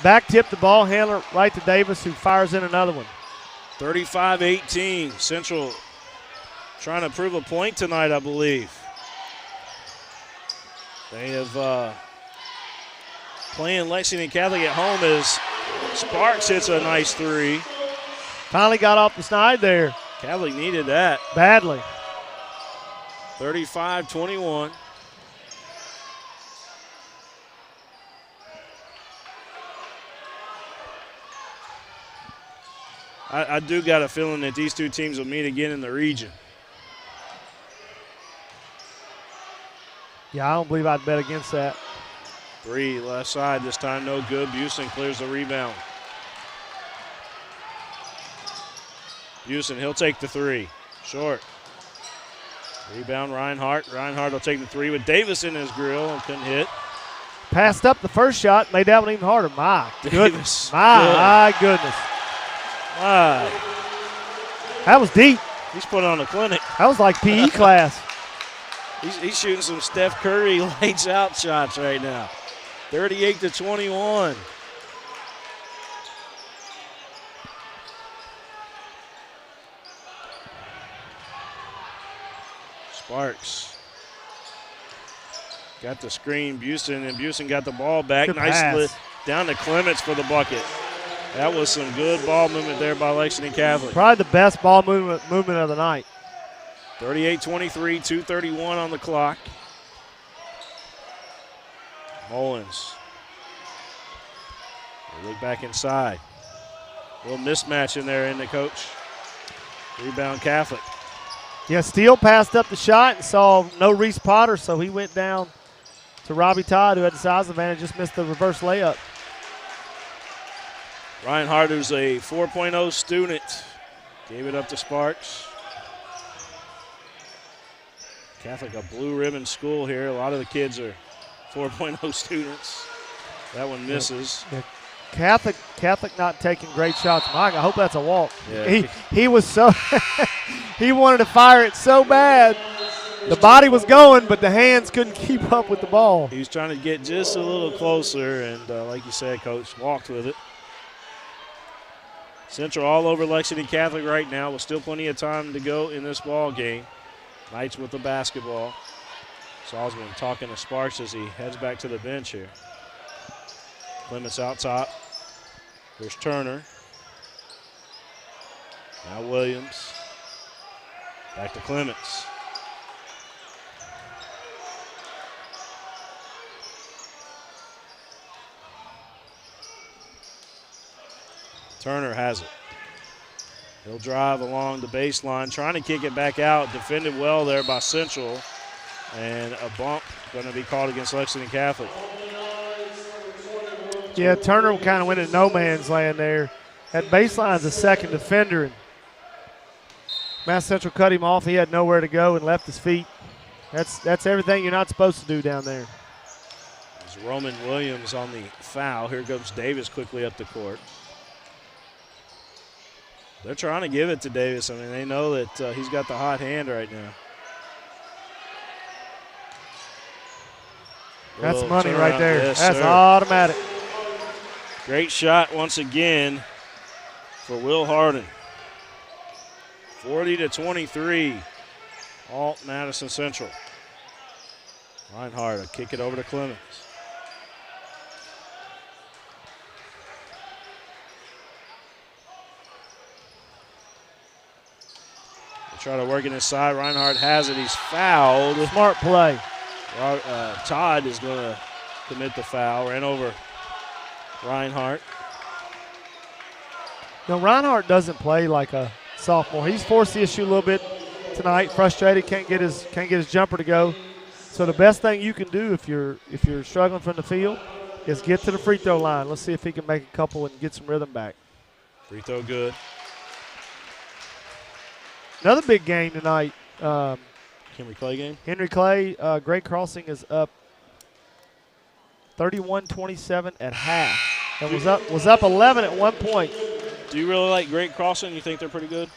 Back tip the ball handler right to Davis, who fires in another one. 35-18. Central trying to prove a point tonight, I believe. They have playing Lexington Catholic at home as Sparks hits a nice 3. Finally got off the snide there. Catholic needed that. Badly. 35-21. I do got a feeling that these two teams will meet again in the region. Yeah, I don't believe I'd bet against that. 3 left side this time, no good. Busing clears the rebound. Busing, he'll take the 3. Short. Rebound, Reinhardt. Reinhardt will take the 3 with Davis in his grill and couldn't hit. Passed up the first shot, made that one even harder. My Davis. goodness. My goodness. My. That was deep. He's put on a clinic. That was like PE class. He's shooting some Steph Curry lights out shots right now. 38-21. Sparks got the screen, Buston, and Buston got the ball back. Good Nice pass. lift down to Clements for the bucket. That was some good ball movement there by Lexington Catholic. Probably the best ball movement of the night. 38-23, 2:31 on the clock. Mullins. They look back inside. A little mismatch in there, isn't it, Coach? Rebound Catholic. Yeah, Steele passed up the shot and saw no Reese Potter, so he went down to Robbie Todd, who had the size advantage, just missed the reverse layup. Ryan Hart, who's a 4.0 student, gave it up to Sparks. Catholic, a blue ribbon school here. A lot of the kids are 4.0 students. That one misses. Yeah. Catholic not taking great shots. Mike, I hope that's a walk. Yeah. He was so he wanted to fire it so bad. The body was going, but the hands couldn't keep up with the ball. He was trying to get just a little closer, and like you said, Coach, walked with it. Central all over Lexington Catholic right now with still plenty of time to go in this ball game. Knights with the basketball. Salzman talking to Sparks as he heads back to the bench here. Clements out top. There's Turner. Now Williams. Back to Clements. Turner has it. He'll drive along the baseline, trying to kick it back out. Defended well there by Central. And a bump going to be called against Lexington Catholic. Yeah, Turner kind of went in no man's land there. That baseline's a second defender. And Mass Central cut him off. He had nowhere to go and left his feet. That's everything you're not supposed to do down there. There's Roman Williams on the foul. Here comes Davis quickly up the court. They're trying to give it to Davis. I mean, they know that he's got the hot hand right now. That's money right there. Yes, that's sir. Automatic. Great shot once again for Will Harden. 40-23. Alt Madison Central. Reinhardt will kick it over to Clements. They try to work it inside. Reinhardt has it. He's fouled. Smart play. Todd is going to commit the foul. Ran over Reinhardt. No, Reinhardt doesn't play like a sophomore. He's forced the issue a little bit tonight. Frustrated, can't get his jumper to go. So the best thing you can do if you're struggling from the field is get to the free throw line. Let's see if he can make a couple and get some rhythm back. Free throw good. Another big game tonight. Henry Clay game? Henry Clay, Great Crossing is up 31-27 at half. And was up 11 at one point. Do you really like Great Crossing? You think they're pretty good?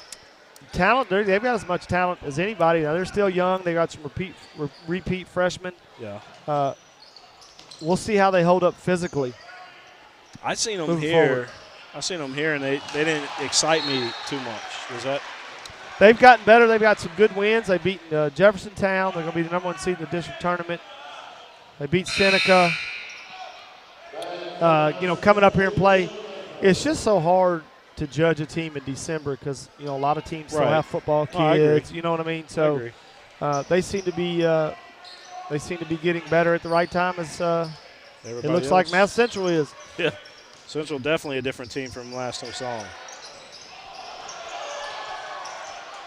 Talent, they've got as much talent as anybody. Now, they're still young. They got some repeat freshmen. Yeah. We'll see how they hold up physically. I seen them here. And they didn't excite me too much. Was that? They've gotten better. They've got some good wins. They beat Jeffersontown. They're going to be the number 1 seed in the district tournament. They beat Seneca. Coming up here and play. It's just so hard to judge a team in December because a lot of teams still have football kids. You know what I mean? So they seem to be getting better at the right time as it looks like Mass Central is. Yeah, Central definitely a different team from last I saw them.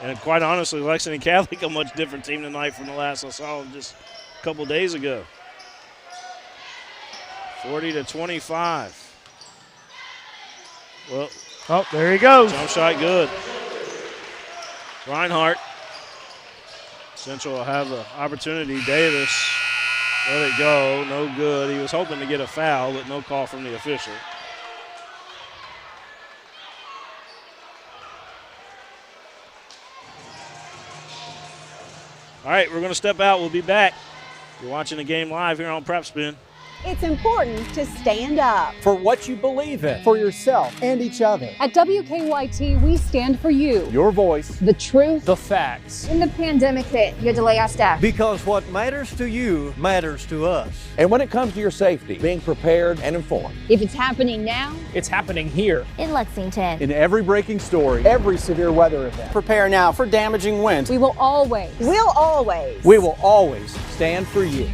And quite honestly, Lexington Catholic a much different team tonight from the last I saw them just a couple days ago. 40-25. Well, oh, there he goes. Jump shot good. Reinhardt. Central will have the opportunity. Davis let it go. No good. He was hoping to get a foul, but no call from the official. All right, we're going to step out. We'll be back. You're watching the game live here on Prep Spin. It's important to stand up For what you believe in, for yourself and each other. At WKYT, we stand for you. Your voice, The truth. the facts. In the pandemic hit, you delay our staff. Because what matters to you matters to us. And when it comes to your safety, being prepared and informed. If it's happening now, It's happening here. in Lexington. In every breaking story, every severe weather event. Prepare now for damaging winds. We will always. We'll always. We will always stand for you.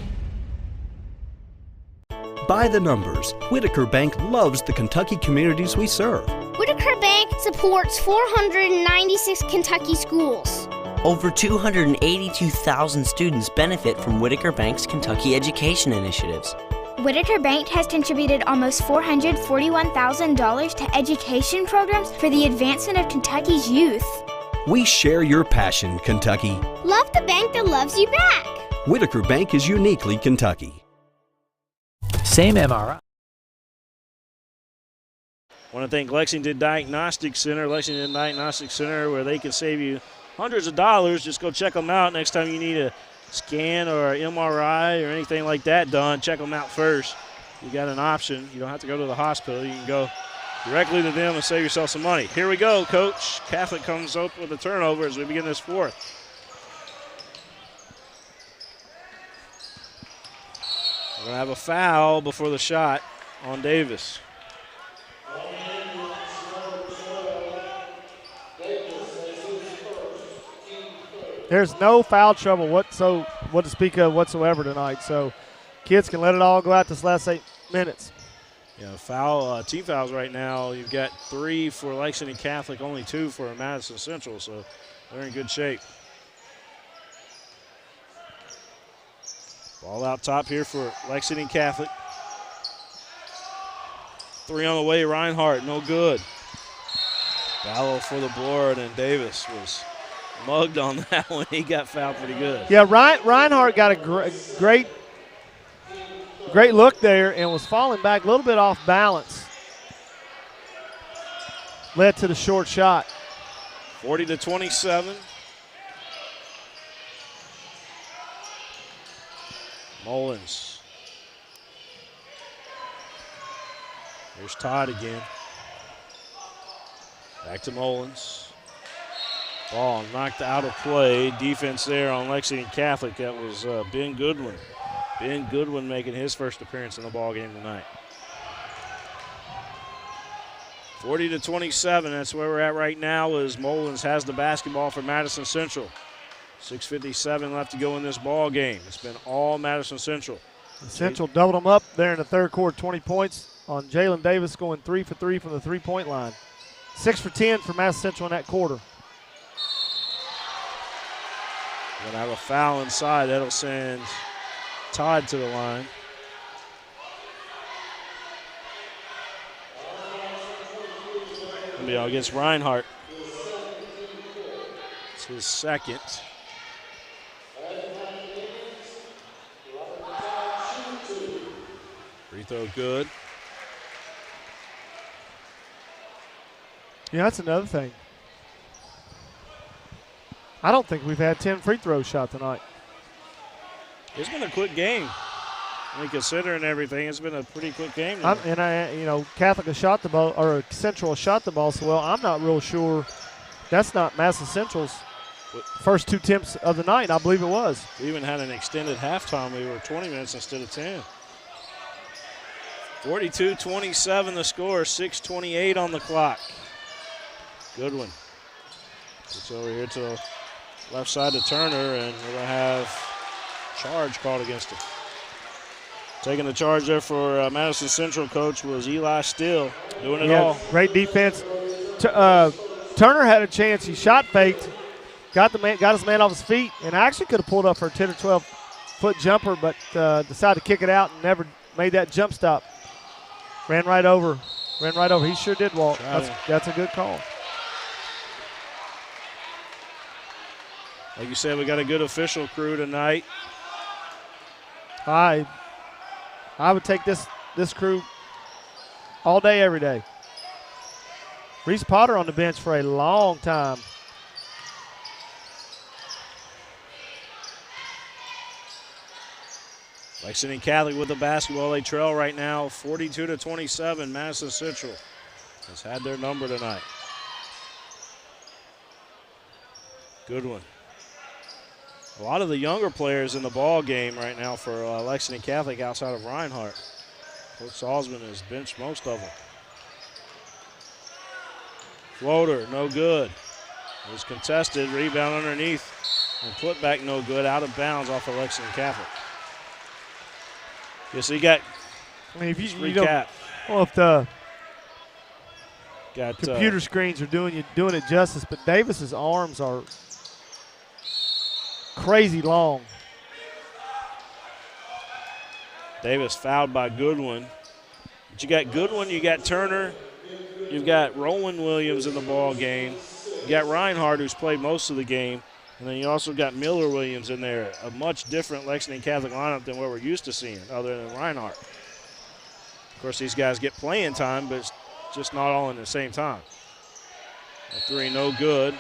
By the numbers, Whitaker Bank loves the Kentucky communities we serve. Whitaker Bank supports 496 Kentucky schools. Over 282,000 students benefit from Whitaker Bank's Kentucky education initiatives. Whitaker Bank has contributed almost $441,000 to education programs for the advancement of Kentucky's youth. We share your passion, Kentucky. Love the bank that loves you back. Whitaker Bank is uniquely Kentucky. Same MRI. I want to thank Lexington Diagnostic Center, where they can save you hundreds of dollars. Just go check them out next time you need a scan or an MRI or anything like that done. Check them out first. You got an option. You don't have to go to the hospital. You can go directly to them and save yourself some money. Here we go, Coach. Catholic comes up with a turnover as we begin this fourth. We're going to have a foul before the shot on Davis. There's no foul trouble to speak of whatsoever tonight, so kids can let it all go out this last 8 minutes. Yeah, team fouls right now. You've got 3 for Lexington Catholic, only 2 for Madison Central, so they're in good shape. Ball out top here for Lexington Catholic. 3 on the way, Reinhardt, no good. Battle for the board, and Davis was mugged on that one. He got fouled pretty good. Yeah, Reinhardt got a great look there and was falling back a little bit off balance. Led to the short shot. 40-27. Mullins. Here's Todd again. Back to Mullins. Ball knocked out of play. Defense there on Lexington Catholic. That was Ben Goodwin. Ben Goodwin making his first appearance in the ball game tonight. 40-27. That's where we're at right now as Mullins has the basketball for Madison Central. 6:57 left to go in this ball game. It's been all Madison Central. Central doubled them up there in the third quarter, 20 points on Jalen Davis going 3 for 3 from the three-point line. 6 for 10 for Madison Central in that quarter. Going to have a foul inside. That'll send Todd to the line. It'll be against Reinhardt. It's his second. Free throw good. Yeah, that's another thing. I don't think we've had 10 free throws shot tonight. It's been a quick game. I mean, considering everything, it's been a pretty quick game. Catholic has shot the ball, or Central has shot the ball so well. I'm not real sure. That's not Madison Central's first 2 attempts of the night. I believe it was. We even had an extended halftime. We were 20 minutes instead of 10. 42-27 the score. 6:28 on the clock. Goodwin. It's over here to the left side to Turner, and we're going to have charge called against him. Taking the charge there for Madison Central, coach, was Eli Still, doing it all. Great defense. Turner had a chance. He shot faked, got his man off his feet, and actually could have pulled up for a 10 or 12-foot jumper, but decided to kick it out and never made that jump stop. Ran right over. He sure did walk. That's a good call. Like you said, we got a good official crew tonight. I would take this crew all day, every day. Reese Potter on the bench for a long time. Lexington Catholic with the basketball. They trail right now 42-27. Madison Central has had their number tonight. Good one. A lot of the younger players in the ball game right now for Lexington Catholic outside of Reinhardt. Coach Salzman has benched most of them. Floater, no good. It was contested, rebound underneath, and put back no good, out of bounds off of Lexington Catholic. Yeah, so you got, if you recap. Well, if the got computer screens are doing it justice, but Davis's arms are crazy long. Davis fouled by Goodwin. But you got Goodwin, you got Turner, you've got Rowan Williams in the ball game. You got Reinhardt, who's played most of the game. And then you also got Miller Williams in there, a much different Lexington Catholic lineup than what we're used to seeing, other than Reinhardt. Of course, these guys get playing time, but it's just not all in the same time. A three, no good.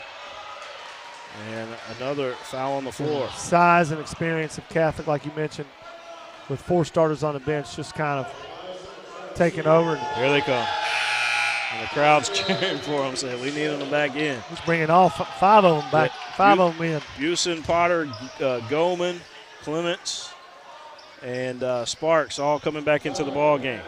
And another foul on the floor. Size and experience of Catholic, like you mentioned, with 4 starters on the bench, just kind of taking over. Here they come. And the crowd's cheering for them, saying, we need them back in. He's bringing all 5 of them back, 5 of them in. Busen, Potter, Goldman, Clements, and Sparks all coming back into the ball game.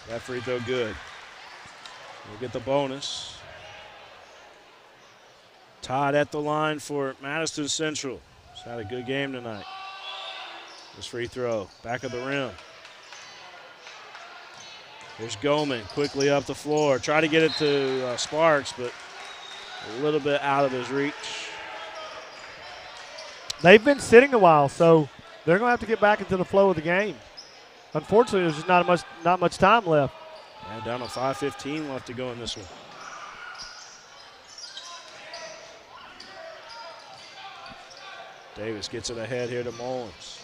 That free throw good. We'll get the bonus. Todd at the line for Madison Central. He's had a good game tonight. This free throw, back of the rim. There's Goldman quickly up the floor. Try to get it to Sparks, but a little bit out of his reach. They've been sitting a while, so they're going to have to get back into the flow of the game. Unfortunately, there's just not much time left. And down to 5:15 left to go in this one. Davis gets it ahead here to Mullins.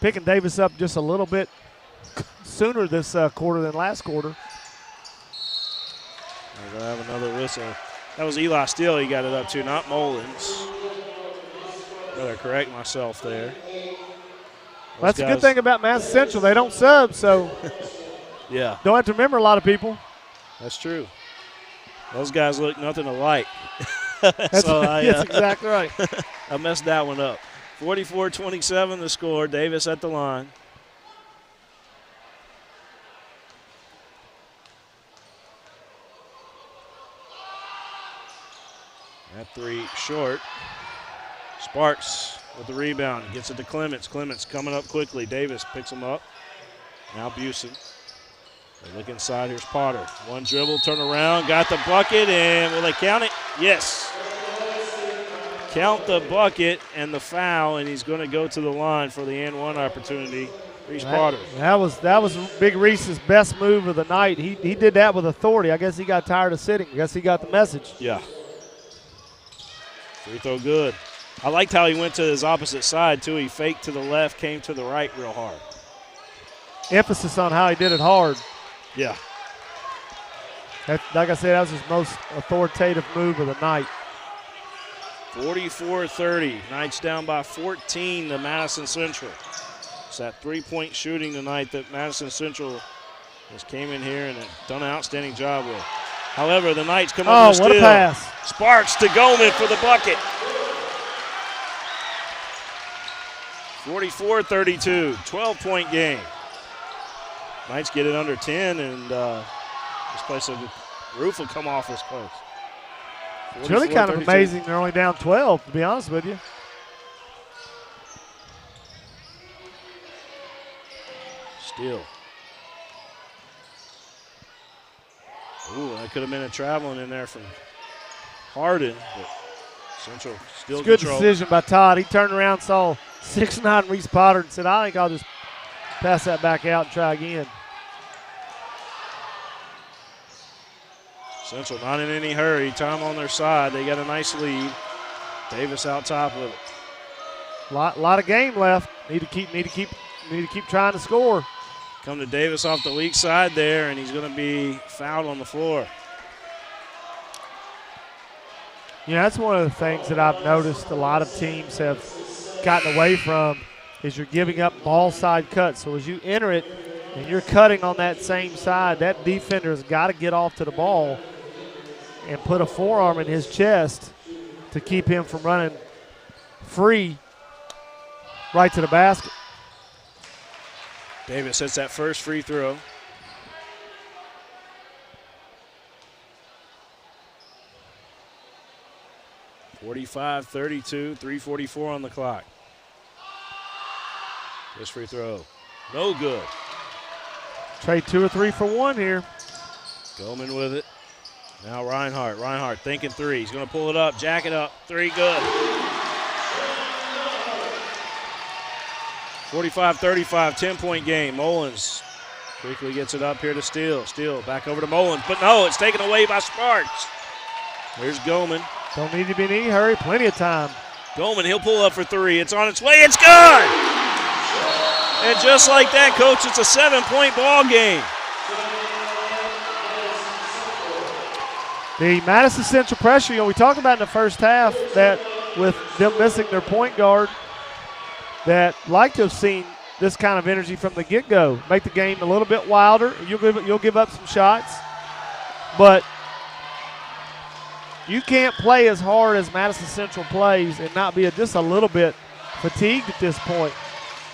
Picking Davis up just a little bit sooner this quarter than last quarter. We're going to have another whistle. That was Eli Steele he got it up to, not Mullins. Better correct myself there. That's a good thing about Madison Central. They don't sub, so yeah, don't have to remember a lot of people. That's true. Those guys look nothing alike. That's exactly right. I messed that one up. 44-27 the score. Davis at the line. That three short. Sparks with the rebound. Gets it to Clements. Clements coming up quickly. Davis picks him up. Now Busen. They look inside. Here's Potter. One dribble, turn around, got the bucket, and will they count it? Yes. Count the bucket and the foul, and he's going to go to the line for the and one opportunity. Reese Potter. That was Big Reese's best move of the night. He did that with authority. I guess he got tired of sitting. I guess he got the message. Yeah. Free throw good. I liked how he went to his opposite side, too. He faked to the left, came to the right real hard. Emphasis on how he did it hard. Yeah. Like I said, that was his most authoritative move of the night. 44-30. Knights down by 14 to Madison Central. It's that three-point shooting tonight that Madison Central just came in here and done an outstanding job with. However, the Knights come up with a steal. What a pass. Sparks to Goldman for the bucket. 44-32, 12-point game. Knights get it under 10, and this place, the roof will come off this place. It's really kind of amazing they're only down 12, to be honest with you. Steal. Ooh, that could have been a traveling in there from Hardin, but Central still Good control. decision by Todd. He turned around, saw 6'9" Reese Potter, and said, I think I'll just pass that back out and try again. Central not in any hurry. Time on their side. They got a nice lead. Davis out top with it. Lot of game left. Need to keep trying to score. Come to Davis off the weak side there, and he's going to be fouled on the floor. You know, that's one of the things that I've noticed a lot of teams have gotten away from is you're giving up ball side cuts. So as you enter it and you're cutting on that same side, that defender has got to get off to the ball and put a forearm in his chest to keep him from running free right to the basket. Davis hits that first free throw. (45-32), 3:44 on the clock. This free throw, no good. Trade 2 or 3 for 1 here. Goldman with it. Now Reinhardt. Reinhardt thinking three. He's going to pull it up, jack it up. Three good. 45-35, 10-point game. Mullins quickly gets it up here to Steele. Steele back over to Mullins. But no, it's taken away by Sparks. There's Goldman. Don't need to be in any hurry. Plenty of time. Goldman, he'll pull up for three. It's on its way. It's good! And just like that, Coach, it's a 7-point ball game. The Madison Central pressure, you know, we talked about in the first half that with them missing their point guard, that like to have seen this kind of energy from the get-go. Make the game a little bit wilder. You'll give up some shots, but you can't play as hard as Madison Central plays and not be just a little bit fatigued at this point.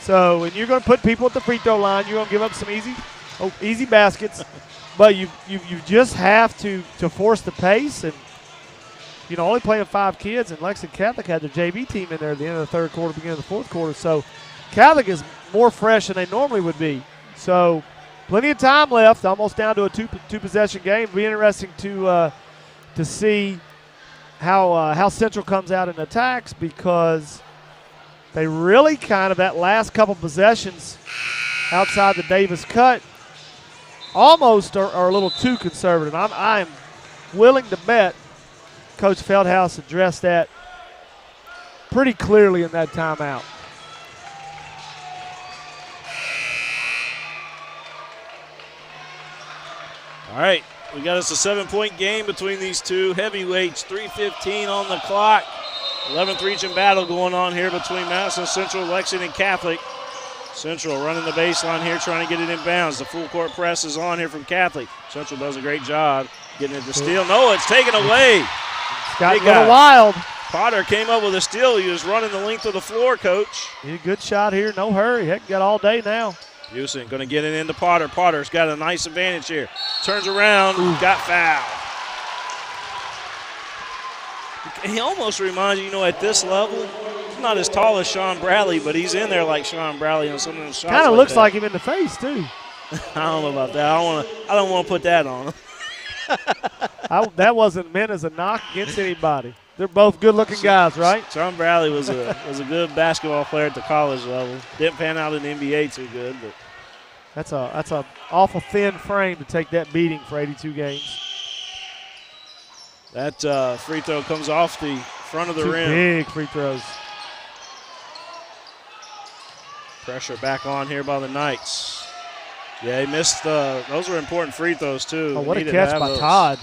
So, and you're going to put people at the free throw line. You're going to give up some easy baskets, but you just have to force the pace. And you know, only playing 5 kids, and Lexington Catholic had their JV team in there at the end of the third quarter, beginning of the fourth quarter. So, Catholic is more fresh than they normally would be. So, plenty of time left. Almost down to a two possession game. It'll be interesting to see how Central comes out in attacks, because they really kind of, that last couple possessions outside the Davis cut, almost are a little too conservative. I'm willing to bet Coach Feldhaus addressed that pretty clearly in that timeout. All right, we got us a 7-point game between these two heavyweights. 3:15 on the clock. 11th region battle going on here between Madison Central and Lexington Catholic. Central running the baseline here, trying to get it in bounds. The full court press is on here from Catholic. Central does a great job getting it to steal. No, it's taken away. It's got a little wild. Potter came up with a steal. He was running the length of the floor, Coach. A good shot here. No hurry. Heck, got all day now. Houston going to get it into Potter. Potter's got a nice advantage here. Turns around, got fouled. He almost reminds you, at this level, he's not as tall as Sean Bradley, but he's in there like Sean Bradley on some of those shots. Kind of looks like him in the face, too. I don't know about that. I don't want to put that on him. That wasn't meant as a knock against anybody. They're both good-looking guys, right? Sean Bradley was a good basketball player at the college level. Didn't pan out in the NBA too good, but that's a awful thin frame to take that beating for 82 games. That free throw comes off the front of the rim. Big free throws. Pressure back on here by the Knights. Yeah, he missed. Those were important free throws too. Oh, what a catch by Todd.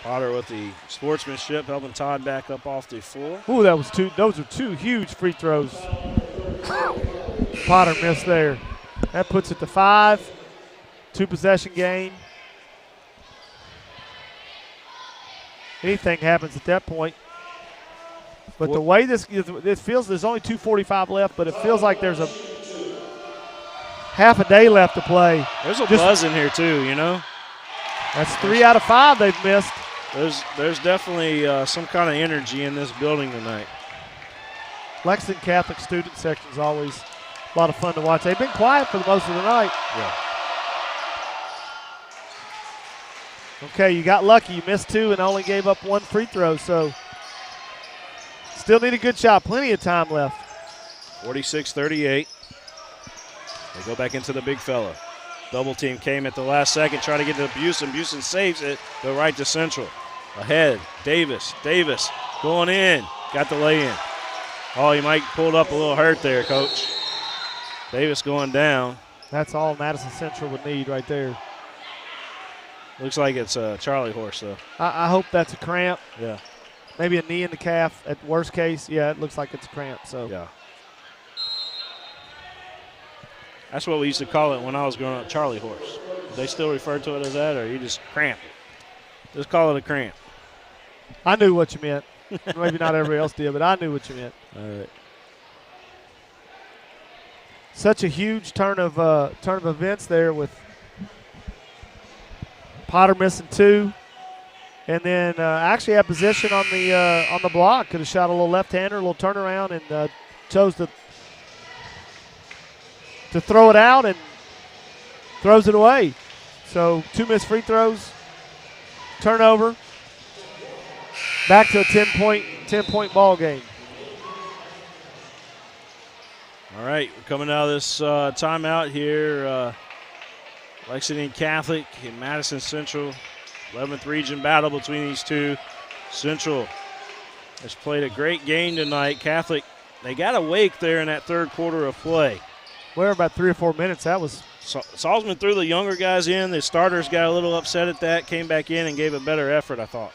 Potter with the sportsmanship, helping Todd back up off the floor. Ooh, those are two huge free throws. Potter missed there. That puts it to 5. 2-possession game. Anything happens at that point. But the way this feels, there's only 2:45 left, but it feels like there's a half a day left to play. There's a buzz in here too, That's 3 out of 5 they've missed. There's definitely some kind of energy in this building tonight. Lexington Catholic student section is always a lot of fun to watch. They've been quiet for the most of the night. Yeah. Okay, you got lucky. You missed 2 and only gave up 1 free throw, so still need a good shot. Plenty of time left. 46-38. They go back into the big fella. Double team came at the last second, trying to get to Busen. Busen saves it, go right to Central. Ahead, Davis going in, got the lay in. Oh, he might pulled up a little hurt there, Coach. Davis going down. That's all Madison Central would need right there. Looks like it's a Charlie horse, though. I hope that's a cramp. Yeah. Maybe a knee in the calf at worst case. Yeah, it looks like it's a cramp. So yeah. That's what we used to call it when I was growing up, Charlie horse. Do they still refer to it as that, or you just cramp? Just call it a cramp. I knew what you meant. Maybe not everybody else did, but I knew what you meant. All right. Such a huge turn of events there with Potter missing 2, and then actually had position on the block. Could have shot a little left-hander, a little turnaround, and chose to throw it out and throws it away. So 2 missed free throws, turnover, back to a 10-point ball game. All right, we're coming out of this timeout here. Lexington Catholic and Madison Central, 11th region battle between these two. Central has played a great game tonight. Catholic, they got awake there in that third quarter of play. Well, about 3 or 4 minutes, that was. Salzman threw the younger guys in. The starters got a little upset at that, came back in and gave a better effort, I thought.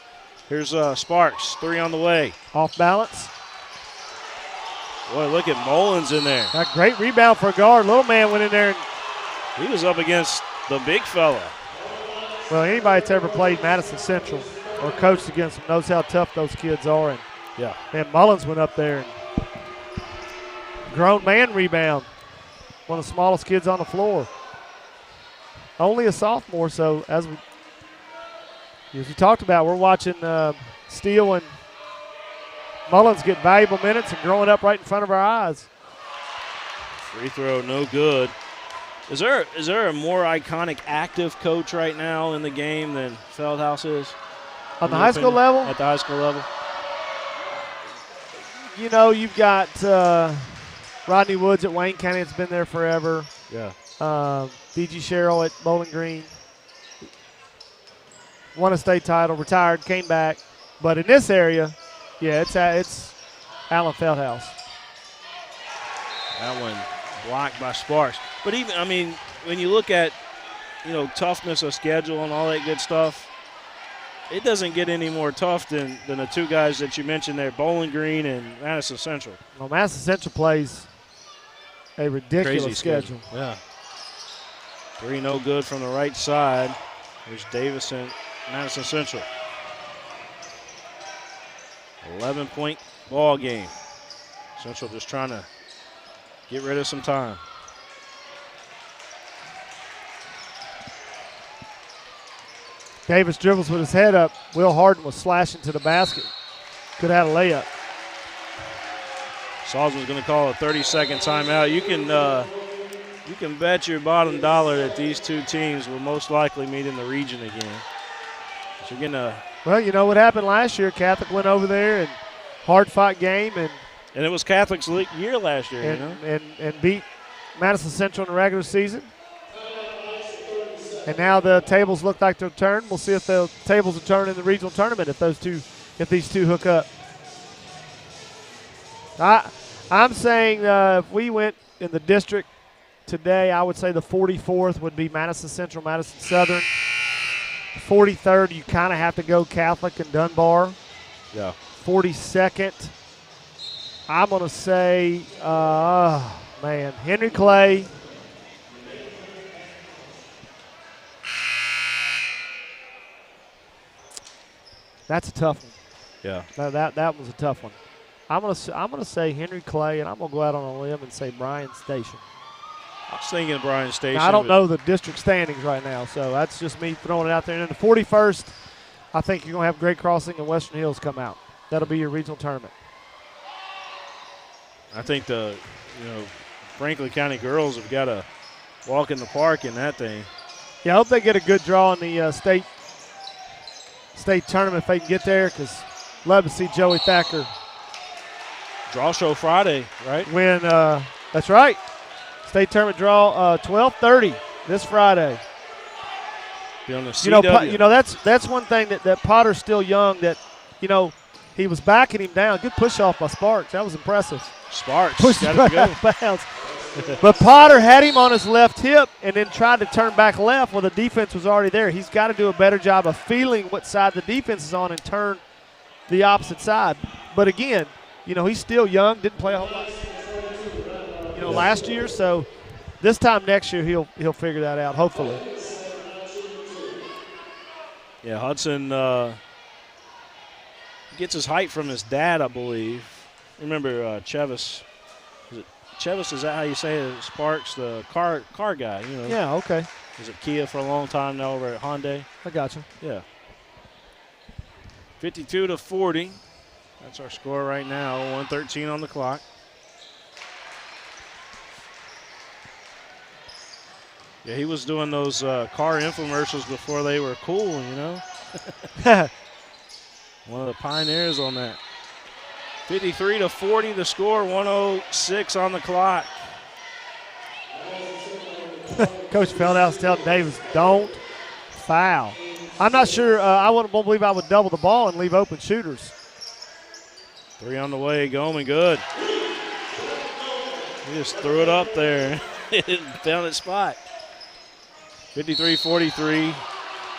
Here's Sparks, 3 on the way. Off balance. Boy, look at Mullins in there. A great rebound for a guard. Little man went in there. He was up against the big fella. Well, anybody that's ever played Madison Central or coached against them knows how tough those kids are. And yeah, man, Mullins went up there and grown man rebound. One of the smallest kids on the floor. Only a sophomore, so as we talked about, we're watching Steele and Mullins get valuable minutes and growing up right in front of our eyes. Free throw, no good. Is there a more iconic active coach right now in the game than Feldhaus is? On the high school level? At the high school level. You know, you've got Rodney Woods at Wayne County. It's been there forever. Yeah. D.G. Sherrill at Bowling Green. Won a state title, retired, came back. But in this area, yeah, it's Alan Feldhaus. That one blocked by Sparks. But even, I mean, when you look at, toughness of schedule and all that good stuff, it doesn't get any more tough than the 2 guys that you mentioned there, Bowling Green and Madison Central. Well, Madison Central plays a ridiculous crazy schedule. Yeah. 3 no good from the right side. There's Davis and Madison Central. 11-point ball game. Central just trying to get rid of some time. Davis dribbles with his head up. Will Harden was slashing to the basket. Could have had a layup. Salzman's going to call a 30-second timeout. You can bet your bottom dollar that these 2 teams will most likely meet in the region again. So you're going to. Well, you know what happened last year? Catholic went over there and hard-fought game and it was Catholic's year last year, and beat Madison Central in the regular season. And now the tables look like they'll turn. We'll see if the tables will turn in the regional tournament if these two hook up. I'm saying if we went in the district today, I would say the 44th would be Madison Central, Madison Southern. 43rd, you kind of have to go Catholic and Dunbar. Yeah. 42nd, I'm going to say, Henry Clay. That's a tough one. Yeah. That was a tough one. I'm gonna say Henry Clay, and I'm gonna go out on a limb and say Bryan Station. I was thinking Bryan Station. Now, I don't know the district standings right now, so that's just me throwing it out there. And then the 41st, I think you're gonna have Great Crossing and Western Hills come out. That'll be your regional tournament. I think the Franklin County girls have got to walk in the park in that thing. Yeah, I hope they get a good draw in the state tournament if they can get there, because love to see Joey Thacker. Draw show Friday, right? When that's right. State tournament draw 12:30 this Friday. Be on the CW. That's one thing that Potter's still young. That he was backing him down. Good push off by Sparks. That was impressive. Sparks pushed got him to go. out of bounds. But Potter had him on his left hip and then tried to turn back left when the defense was already there. He's got to do a better job of feeling what side the defense is on and turn the opposite side. But again, he's still young, didn't play a whole lot, last year. So this time next year he'll figure that out, hopefully. Yeah, Hudson gets his height from his dad, I believe. Remember Chevis? Is it Chevis? Is that how you say it? Sparks, the car guy. Yeah. Okay. Was at Kia for a long time now over at Hyundai. I got you. Yeah. 52-40. That's our score right now. 1:13 on the clock. Yeah, he was doing those car infomercials before they were cool, One of the pioneers on that. 53-40 the score, 1:06 on the clock. Coach Feldhouse telling Davis, don't foul. I'm not sure. I won't believe I would double the ball and leave open shooters. 3 on the way, Goldman, good. He just threw it up there. It found its spot. 53-43.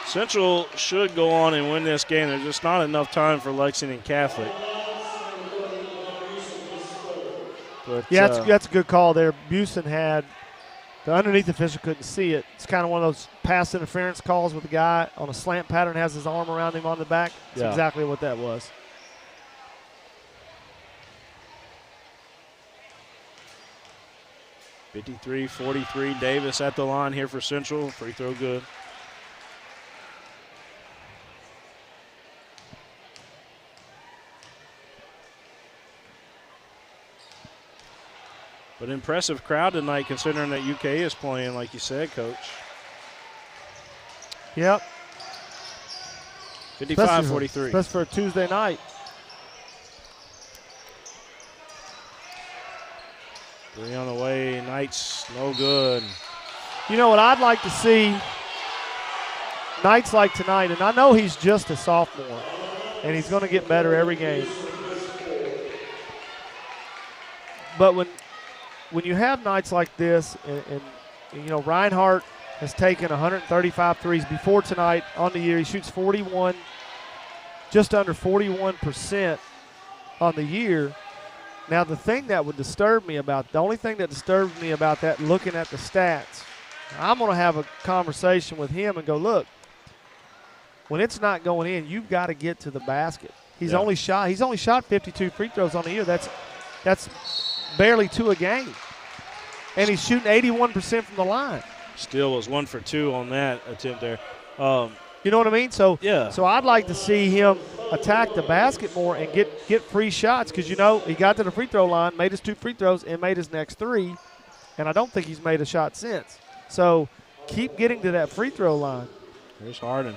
Central should go on and win this game. There's just not enough time for Lexington Catholic. But, yeah, that's a good call there. Busen had the underneath official couldn't see it. It's kind of one of those pass interference calls with the guy on a slant pattern, has his arm around him on the back. That's exactly what that was. (53-43) Davis at the line here for Central. Free throw good. But impressive crowd tonight considering that UK is playing, like you said, Coach. Yep. 55-43. Especially for a Tuesday night. Three on the way. Knights no good. You know what I'd like to see? Nights like tonight, and I know he's just a sophomore, and he's going to get better every game. But when you have nights like this, and Reinhardt has taken 135 threes before tonight on the year. He shoots 41, just under 41% on the year. Now, the only thing that disturbs me about that, looking at the stats, I'm going to have a conversation with him and go, look, when it's not going in, you've got to get to the basket. He's only shot 52 free throws on the year. That's barely 2 a game. And he's shooting 81% from the line. Still was 1 for 2 on that attempt there. You know what I mean? So I'd like to see him attack the basket more and get free shots because, he got to the free throw line, made his 2 free throws, and made his next 3, and I don't think he's made a shot since. So keep getting to that free throw line. Here's Harden.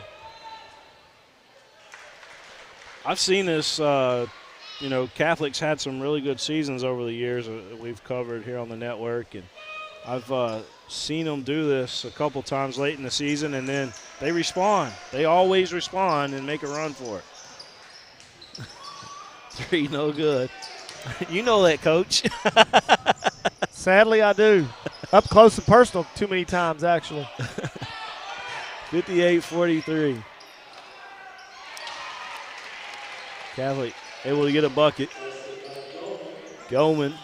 I've seen this, Catholic's had some really good seasons over the years that we've covered here on the network, and I've seen them do this a couple times late in the season, and then they respond. They always respond and make a run for it. 3 no good. You know that, Coach. Sadly, I do. Up close and personal too many times, actually. 58-43. Catholic able to get a bucket. Goldman.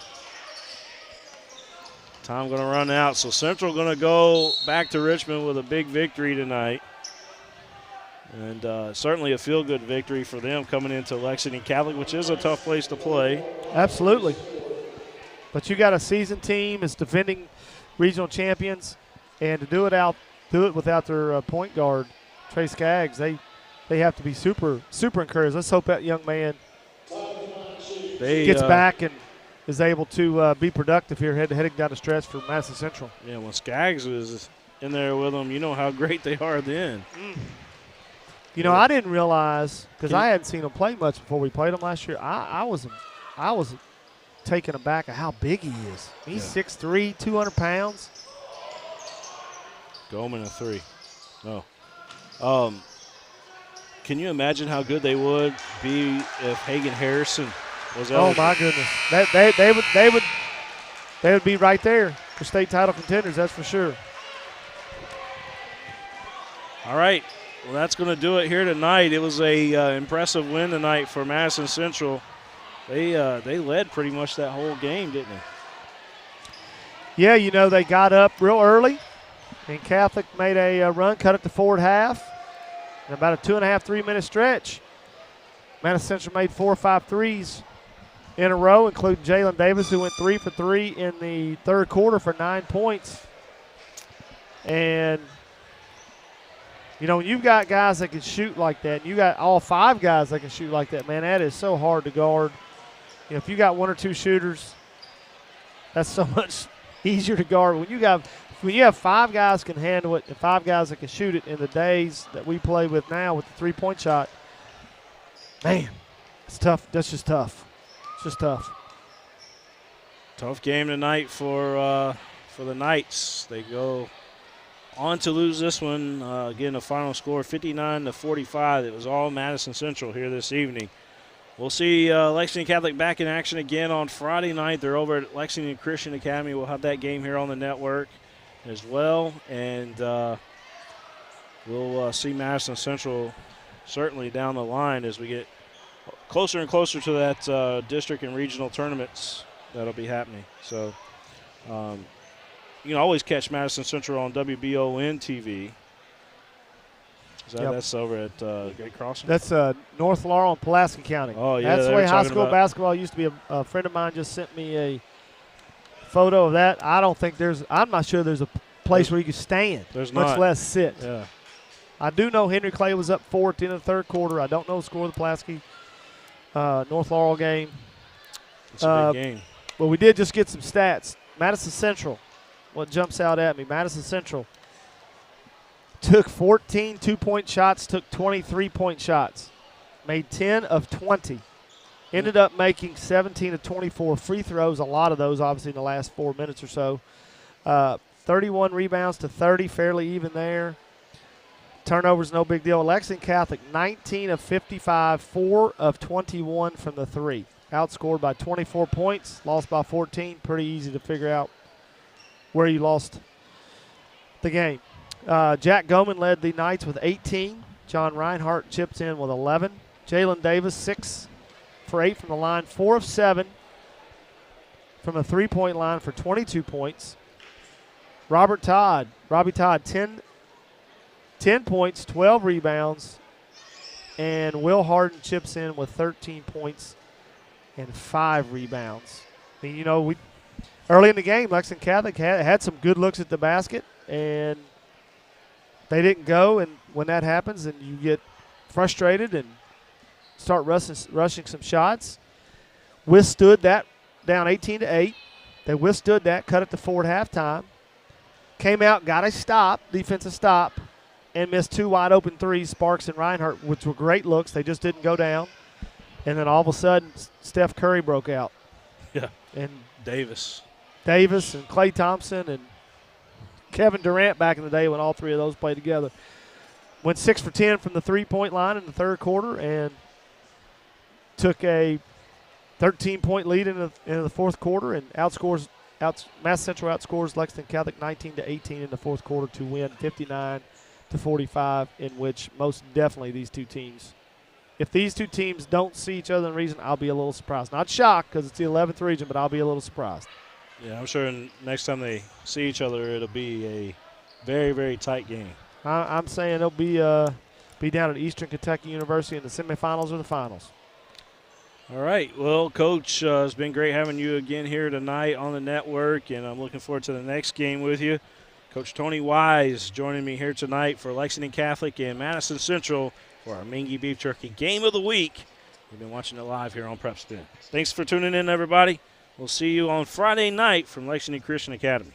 Time going to run out, so Central going to go back to Richmond with a big victory tonight. And certainly a feel-good victory for them coming into Lexington Catholic, which is a tough place to play. Absolutely. But you got a seasoned team as defending regional champions, and to do it without their point guard, Trey Skaggs, they have to be super, super encouraged. Let's hope that young man gets back and is able to be productive here heading down the stretch for Madison Central. Yeah, when Skaggs was in there with them, you know how great they are then. I didn't realize, because I hadn't seen him play much before we played him last year, I was taken aback at how big he is. He's 6'3", 200 pounds. Goldman a 3. No. Can you imagine how good they would be if Hagan Harrison was eligible? Oh my goodness! they would be right there for state title contenders, that's for sure. All right. Well, that's going to do it here tonight. It was a impressive win tonight for Madison Central. They led pretty much that whole game, didn't they? Yeah, you know, they got up real early, and Catholic made a run, cut it to 4 at half. In about a 2.5, 3-minute stretch, Madison Central made 4 or 5 threes in a row, including Jalen Davis, who went 3 for 3 in the third quarter for 9 points. And, you know, when you've got guys that can shoot like that, and you got all 5 guys that can shoot like that, man, that is so hard to guard. You know, if you got 1 or 2 shooters, that's so much easier to guard. When you have 5 guys can handle it and 5 guys that can shoot it in the days that we play with now with the 3-point shot, man, it's tough. That's just tough. It's just tough. Tough game tonight for the Knights. They go on to lose this one. Again, the final score 59-45. It was all Madison Central here this evening. We'll see Lexington Catholic back in action again on Friday night. They're over at Lexington Christian Academy. We'll have that game here on the network as well. And we'll see Madison Central certainly down the line as we get closer and closer to that district and regional tournaments that'll be happening. So you can always catch Madison Central on WBON TV. That's over at Great Crossing? That's North Laurel and Pulaski County. Oh, yeah. That's the way high school basketball used to be. A friend of mine just sent me a photo of that. I'm not sure there's a place where you can stand, much less sit. Yeah. I do know Henry Clay was up 4 at the end of the third quarter. I don't know the score of the Pulaski North Laurel game. It's a big game. But we did just get some stats. Madison Central, what jumps out at me, Madison Central took 14 2-point shots, took 20 3-point shots, made 10 of 20, ended up making 17 of 24 free throws, a lot of those obviously in the last 4 minutes or so. 31 rebounds to 30, fairly even there. Turnovers, no big deal. Lexington Catholic, 19 of 55, 4 of 21 from the 3. Outscored by 24 points, lost by 14. Pretty easy to figure out where you lost the game. Jack Goman led the Knights with 18. John Reinhart chips in with 11. Jalen Davis, 6 for 8 from the line, 4 of 7 from the 3-point line for 22 points. Robbie Todd, 10 points, 12 rebounds. And Will Harden chips in with 13 points and 5 rebounds. I mean, you know, early in the game, Lexington Catholic had some good looks at the basket, and they didn't go, and when that happens and you get frustrated and start rushing some shots, withstood that, down 18-8. They withstood that, cut it to 4 at halftime, came out, got a stop, defensive stop, and missed 2 wide open threes, Sparks and Reinhardt, which were great looks. They just didn't go down. And then all of a sudden, Steph Curry broke out. Yeah. And Davis and Klay Thompson and Kevin Durant back in the day when all 3 of those played together. Went 6 for 10 from the 3-point line in the third quarter and took a 13-point lead in the fourth quarter and Madison Central outscores Lexington Catholic 19-18 in the fourth quarter to win 59-45, in which most definitely these two teams, if these two teams don't see each other in region, I'll be a little surprised. Not shocked because it's the 11th region, but I'll be a little surprised. Yeah, I'm sure next time they see each other, it'll be a very, very tight game. I'm saying it'll be down at Eastern Kentucky University in the semifinals or the finals. All right. Well, Coach, it's been great having you again here tonight on the network, and I'm looking forward to the next game with you. Coach Tony Wise joining me here tonight for Lexington Catholic and Madison Central for our Mingy Beef Jerky Game of the Week. We've been watching it live here on Prep Spin. Thanks for tuning in, everybody. We'll see you on Friday night from Lexington Christian Academy.